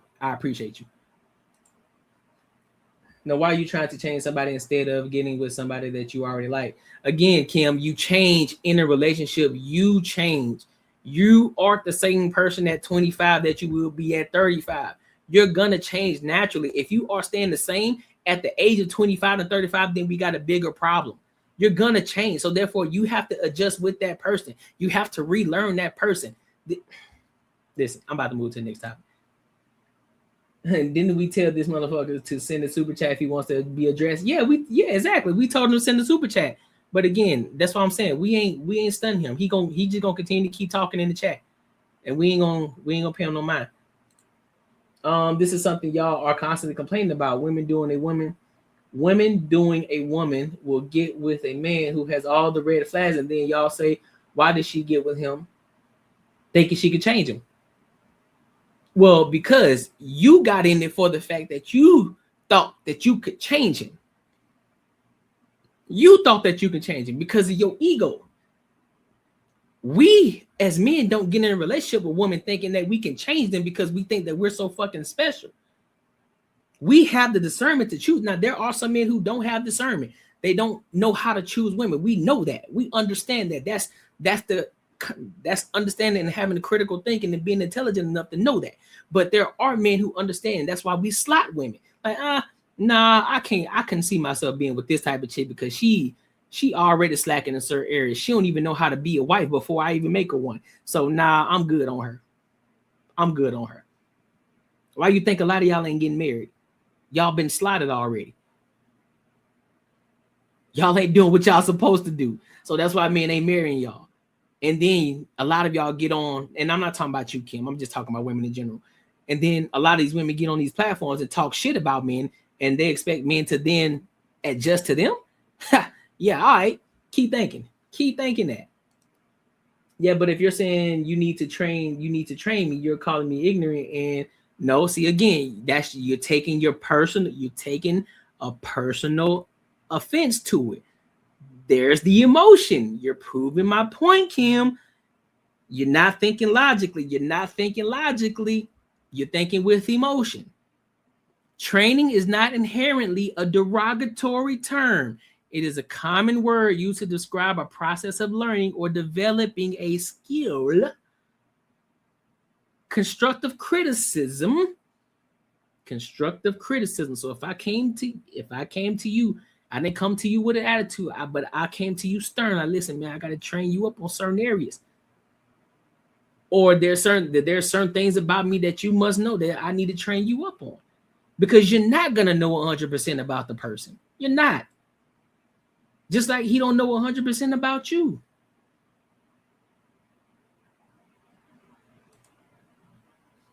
Now, why are you trying to change somebody instead of getting with somebody that you already like? Again, Kim, you change in a relationship. You change. You aren't the same person at 25 that you will be at 35. You're going to change naturally. If you are staying the same at the age of 25 and 35, then we got a bigger problem. You're going to change. So therefore, you have to adjust with that person. You have to relearn that person. Listen, I'm about to move to the next topic. And didn't we tell this motherfucker to send a super chat if he wants to be addressed? Yeah, exactly. We told him to send a super chat. But again, that's what I'm saying. We ain't stunning him. He just gonna continue to keep talking in the chat, and we ain't gonna pay him no mind. This is something y'all are constantly complaining about. Women doing a woman will get with a man who has all the red flags, and then y'all say, why did she get with him? Thinking she could change him. Well, because you got in it for the fact that you thought that you could change him. You thought that you could change him because of your ego. We as men don't get in a relationship with women thinking that we can change them because we think that we're so fucking special. We have the discernment to choose. Now, there are some men who don't have discernment. They don't know how to choose women. We know that. We understand that. That's understanding and having the critical thinking and being intelligent enough to know that. But there are men who understand. That's why we slot women. Like, nah, I couldn't see myself being with this type of chick because she already slacking in certain areas. She don't even know how to be a wife before I even make her one. So nah, I'm good on her. Why you think a lot of y'all ain't getting married? Y'all been slotted already. Y'all ain't doing what y'all supposed to do. So that's why men ain't marrying y'all. And then a lot of y'all get on, and I'm not talking about you, Kim. I'm just talking about women in general. And then a lot of these women get on these platforms and talk shit about men, and they expect men to then adjust to them. Yeah, all right. Keep thinking that. Yeah, but if you're saying you need to train me, you're calling me ignorant. And no, see, again, you're taking a personal offense to it. There's the emotion. You're proving my point, Kim. You're not thinking logically. You're thinking with emotion. Training is not inherently a derogatory term. It is a common word used to describe a process of learning or developing a skill. Constructive criticism. So if I came to you, I didn't come to you with an attitude, but I came to you stern. I listen, man, I got to train you up on certain areas. Or there's certain things about me that you must know that I need to train you up on. Because you're not going to know 100% about the person. You're not. Just like he don't know 100% about you.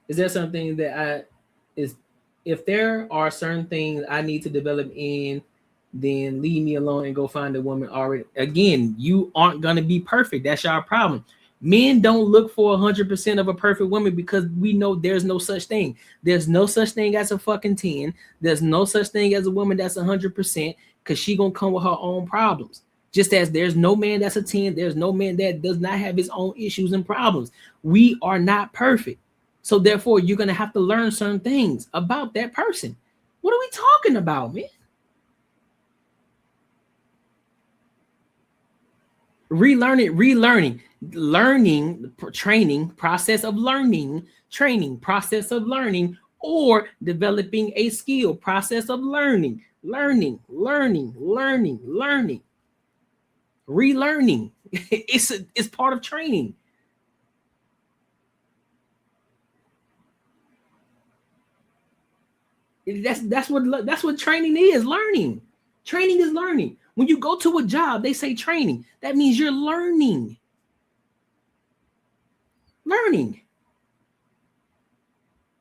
Is there something if there are certain things I need to develop in then leave me alone and go find a woman already. Again, you aren't going to be perfect. That's your problem. Men don't look for 100% of a perfect woman because we know there's no such thing. There's no such thing as a fucking 10. There's no such thing as a woman that's 100% because she going to come with her own problems. Just as there's no man that's a 10, there's no man that does not have his own issues and problems. We are not perfect. So therefore, you're going to have to learn certain things about that person. What are we talking about, man? Relearning, learning, training, process of learning, training, process of learning, or developing a skill, process of learning. Relearning. It's part of training. That's what training is. Learning. Training is learning. When you go to a job, they say training. That means you're learning. Learning.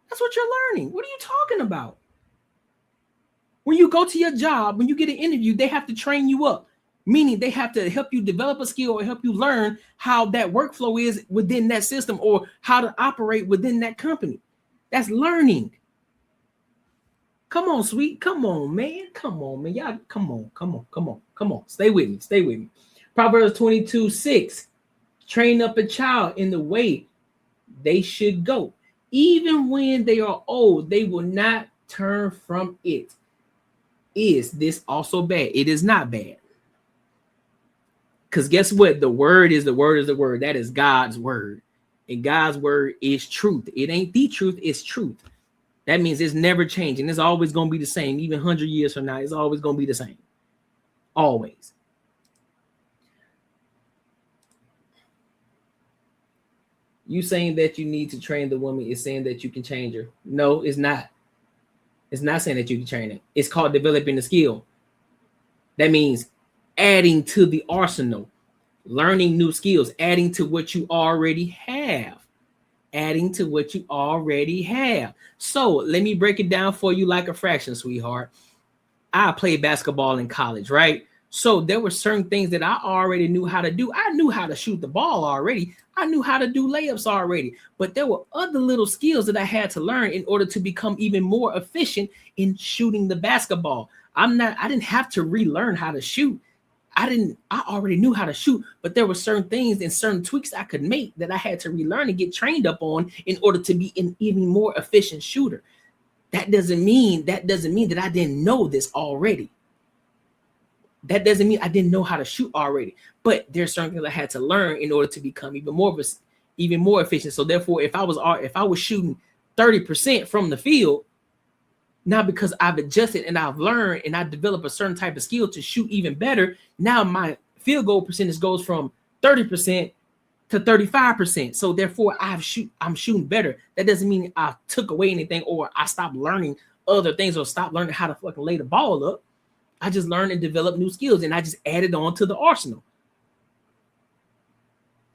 That's what you're learning. What are you talking about? When you go to your job, when you get an interview, they have to train you up. Meaning they have to help you develop a skill or help you learn how that workflow is within that system or how to operate within that company. That's learning. Come on, sweet. Come on, man. Come on, man. Y'all, come on. Stay with me. Proverbs 22:6. Train up a child in the way they should go. Even when they are old, they will not turn from it. Is this also bad? It is not bad. Because guess what? The word is the word. That is God's word. And God's word is truth. It ain't the truth, it's truth. That means it's never changing. It's always going to be the same. Even 100 years from now, it's always going to be the same. Always. You saying that you need to train the woman is saying that you can change her. No, it's not. It's not saying that you can train it. It's called developing the skill. That means adding to the arsenal, learning new skills, adding to what you already have. So let me break it down for you like a fraction, sweetheart. I played basketball in college, right? So there were certain things that I already knew how to do. I knew how to shoot the ball already. I knew how to do layups already. But there were other little skills that I had to learn in order to become even more efficient in shooting the basketball. I didn't have to relearn how to shoot. I already knew how to shoot, but there were certain things and certain tweaks I could make that I had to relearn and get trained up on in order to be an even more efficient shooter. That doesn't mean that I didn't know this already. That doesn't mean I didn't know how to shoot already, but there's certain things I had to learn in order to become even more efficient. So therefore, if I was shooting 30% from the field, now because I've adjusted and I've learned and I developed a certain type of skill to shoot even better, now my field goal percentage goes from 30% to 35%. So therefore, I'm shooting better. That doesn't mean I took away anything or I stopped learning other things or stopped learning how to fucking lay the ball up. I just learned and developed new skills and I just added on to the arsenal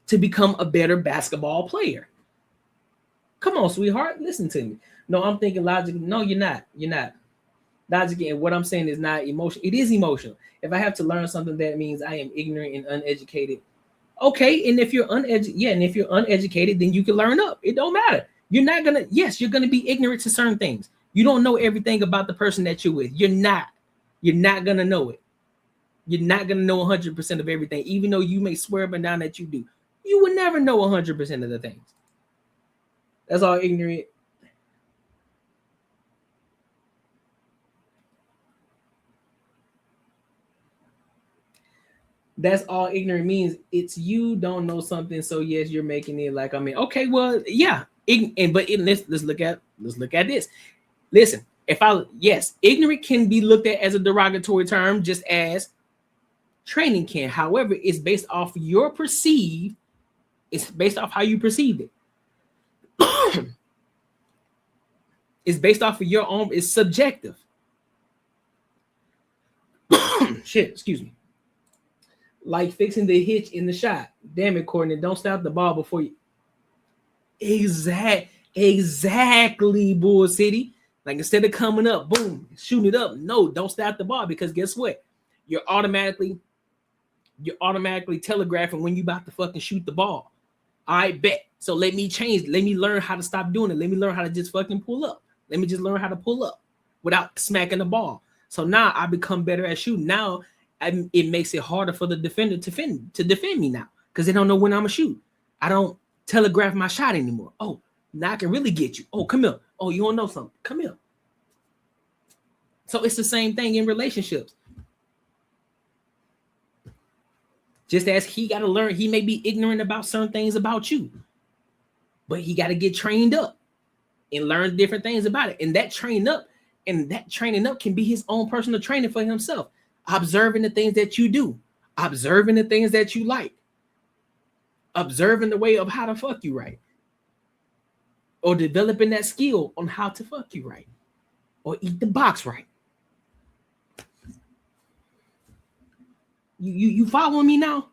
to become a better basketball player. Come on, sweetheart, listen to me. No, I'm thinking logically. No, you're not. Logically, and what I'm saying is not emotional. It is emotional. If I have to learn something, that means I am ignorant and uneducated. Okay, and if you're uneducated, then you can learn up. It don't matter. You're gonna be ignorant to certain things. You don't know everything about the person that you're with. You're not gonna know it. You're not gonna know 100% of everything, even though you may swear up and down that you do. You will never know 100% of the things. That's all ignorant. That's all ignorant means. It's you don't know something, so yes, you're making it like, okay, well, yeah. Let's look at this. Listen, ignorant can be looked at as a derogatory term, just as training can. However, it's based off your perceived. It's based off how you perceived it. It's based off of your own. It's subjective. Shit, excuse me. Like fixing the hitch in the shot. Damn it, Courtney, don't stop the ball before you. Exactly, Bull City. Like instead of coming up, boom, shooting it up. No, don't stop the ball, because guess what? You're automatically telegraphing when you about to fucking shoot the ball. I bet. So let me change. Let me learn how to stop doing it. Let me learn how to just fucking pull up. Let me just learn how to pull up without smacking the ball. So now I become better at shooting. Now it makes it harder for the defender to defend me now, because they don't know when I'm gonna shoot. I don't telegraph my shot anymore. Oh, now I can really get you. Oh, come here. Oh, you want to know something? Come here. So it's the same thing in relationships. Just as he got to learn, he may be ignorant about certain things about you, but he got to get trained up and learn different things about it. And that training up can be his own personal training for himself. Observing the things that you do, observing the things that you like, observing the way of how to fuck you right, or developing that skill on how to fuck you right, or eat the box right. You following me now?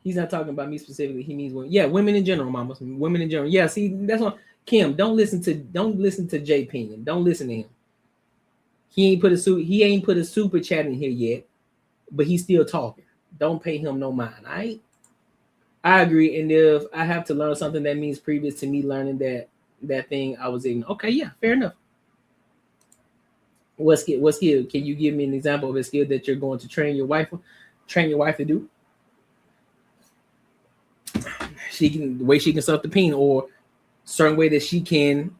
He's not talking about me specifically. He means women. Yeah, women in general, mama. Women in general. Yeah, see, that's what Kim. Don't listen to J Pinion. Don't listen to him. He ain't put a super chat in here yet, but he's still talking. Don't pay him no mind. All right. I agree. And if I have to learn something that means previous to me learning that thing, I was ignorant. Okay, yeah, fair enough. What skill? Can you give me an example of a skill that you're going to train your wife to do? The way she can suck the peen, or certain way that she can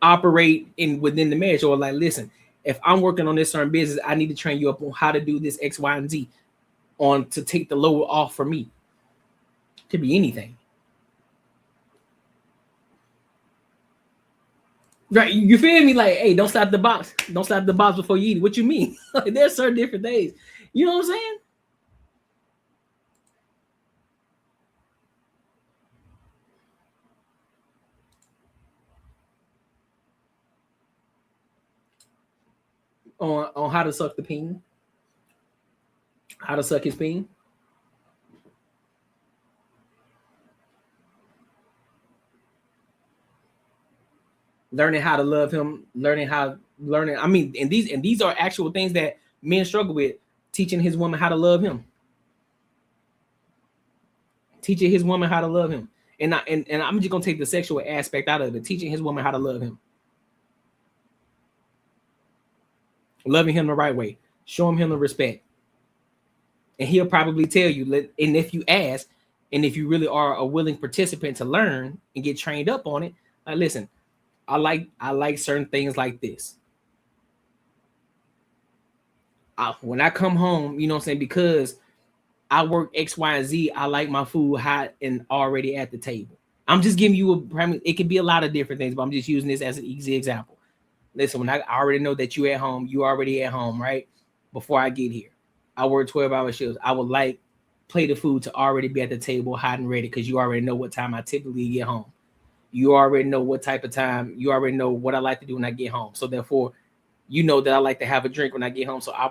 operate within the marriage, or like, listen, if I'm working on this certain business, I need to train you up on how to do this X, Y, and Z to take the load off for me. Could be anything. Right, you feel me? Like, hey, don't slap the box. Don't slap the box before you eat it. What you mean? Like, there's certain different things. You know what I'm saying? On how to suck the peen. How to suck his peen. Learning how to love him, I mean, and these are actual things that men struggle with, teaching his woman how to love him. Teaching his woman how to love him. And I'm just gonna take the sexual aspect out of it, teaching his woman how to love him. Loving him the right way, showing him the respect. And he'll probably tell you, and if you ask, and if you really are a willing participant to learn and get trained up on it, like, listen, I like certain things like this. When I come home, you know what I'm saying, because I work X, Y, and Z, I like my food hot and already at the table. I'm just giving you it could be a lot of different things, but I'm just using this as an easy example. Listen, when I already know that you already at home, right? Before I get here, I work 12-hour shifts. I would like plate of food to already be at the table, hot and ready, because you already know what time I typically get home. You already know what type of time. You already know what I like to do when I get home. So therefore, you know that I like to have a drink when I get home. So I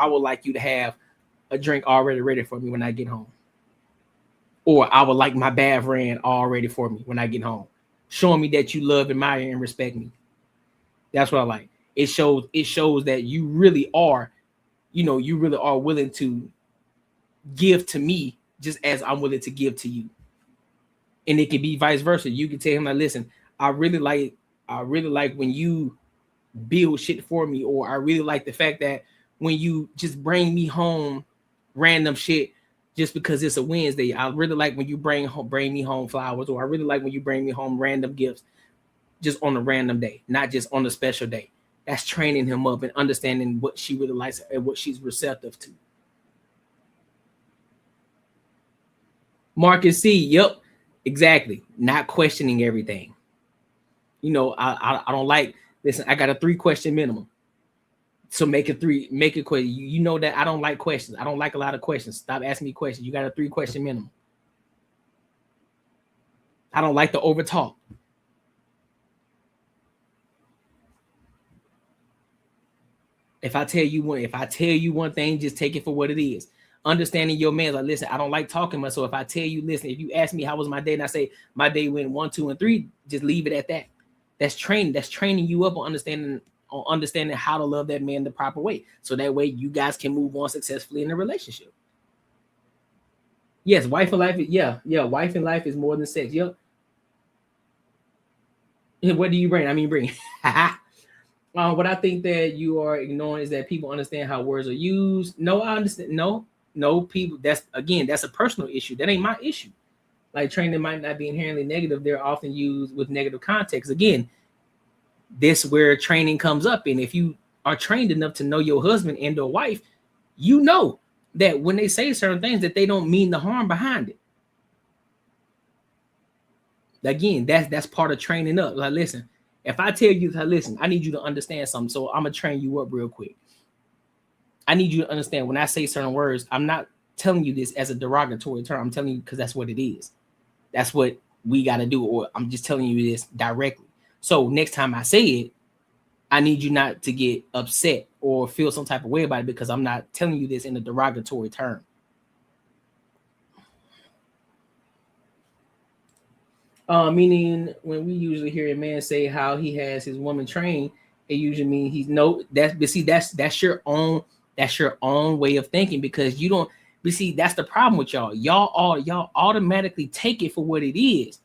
would like you to have a drink already ready for me when I get home. Or I would like my bath ran all ready for me when I get home, showing me that you love, admire, and respect me. That's what I like. It shows that you really are, willing to give to me just as I'm willing to give to you. And it can be vice versa. You can tell him, like, listen, I really like when you build shit for me, or I really like the fact that when you just bring me home random shit just because it's a Wednesday. I really like when you bring me home flowers, or I really like when you bring me home random gifts just on a random day, not just on a special day. That's training him up and understanding what she really likes and what she's receptive to. Marcus C, yep. Exactly. Not questioning everything. I don't like, listen, I got a 3-question minimum. So make it question. You know that I don't like questions. I don't like a lot of questions. Stop asking me questions. You got a 3-question minimum. I don't like to over talk. If I tell you one thing, just take it for what it is. understanding your man. Like, listen, I don't like talking much. So if I tell you, listen, if you ask me how was my day and I say my day went 1, 2, and 3, just leave it at that. That's training. That's training you up on understanding how to love that man the proper way. So that way you guys can move on successfully in a relationship. Yes, wife and life. Wife and life is more than sex. Yep. What do you bring? I mean, bring. What I think that you are ignoring is that people understand how words are used. No, I understand. No, people. That's a personal issue. That ain't my issue. Like training might not be inherently negative. They're often used with negative context. Again, this where training comes up. And if you are trained enough to know your husband and or wife, you know that when they say certain things that they don't mean the harm behind it. Again, that's part of training up. Like, listen, if I tell you, listen, I need you to understand something. So I'm gonna train you up real quick. I need you to understand when I say certain words, I'm not telling you this as a derogatory term. I'm telling you because that's what it is. That's what we got to do. Or I'm just telling you this directly. So next time I say it, I need you not to get upset or feel some type of way about it because I'm not telling you this in a derogatory term. Meaning when we usually hear a man say how he has his woman trained, it usually means that's your own way of thinking because you don't. But see, that's the problem with y'all. Y'all automatically take it for what it is.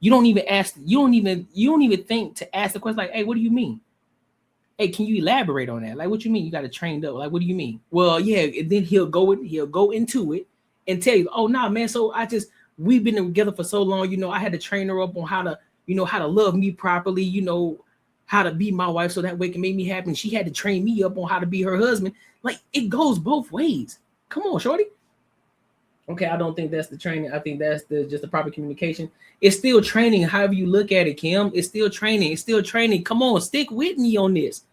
You don't even ask. You don't even think to ask the question like, "Hey, what do you mean? Hey, can you elaborate on that? Like, what you mean? You got to train up. Like, what do you mean? Well, yeah." And then he'll go into it and tell you, "Oh, nah, man. So we've been together for so long. You know, I had to train her up on how to love me properly. You know, how to be my wife so that way it can make me happy. And she had to train me up on how to be her husband. Like, it goes both ways. Come on, shorty." Okay, I don't think that's the training. I think that's just the proper communication. It's still training, however you look at it, Kim. It's still training. It's still training. Come on, stick with me on this.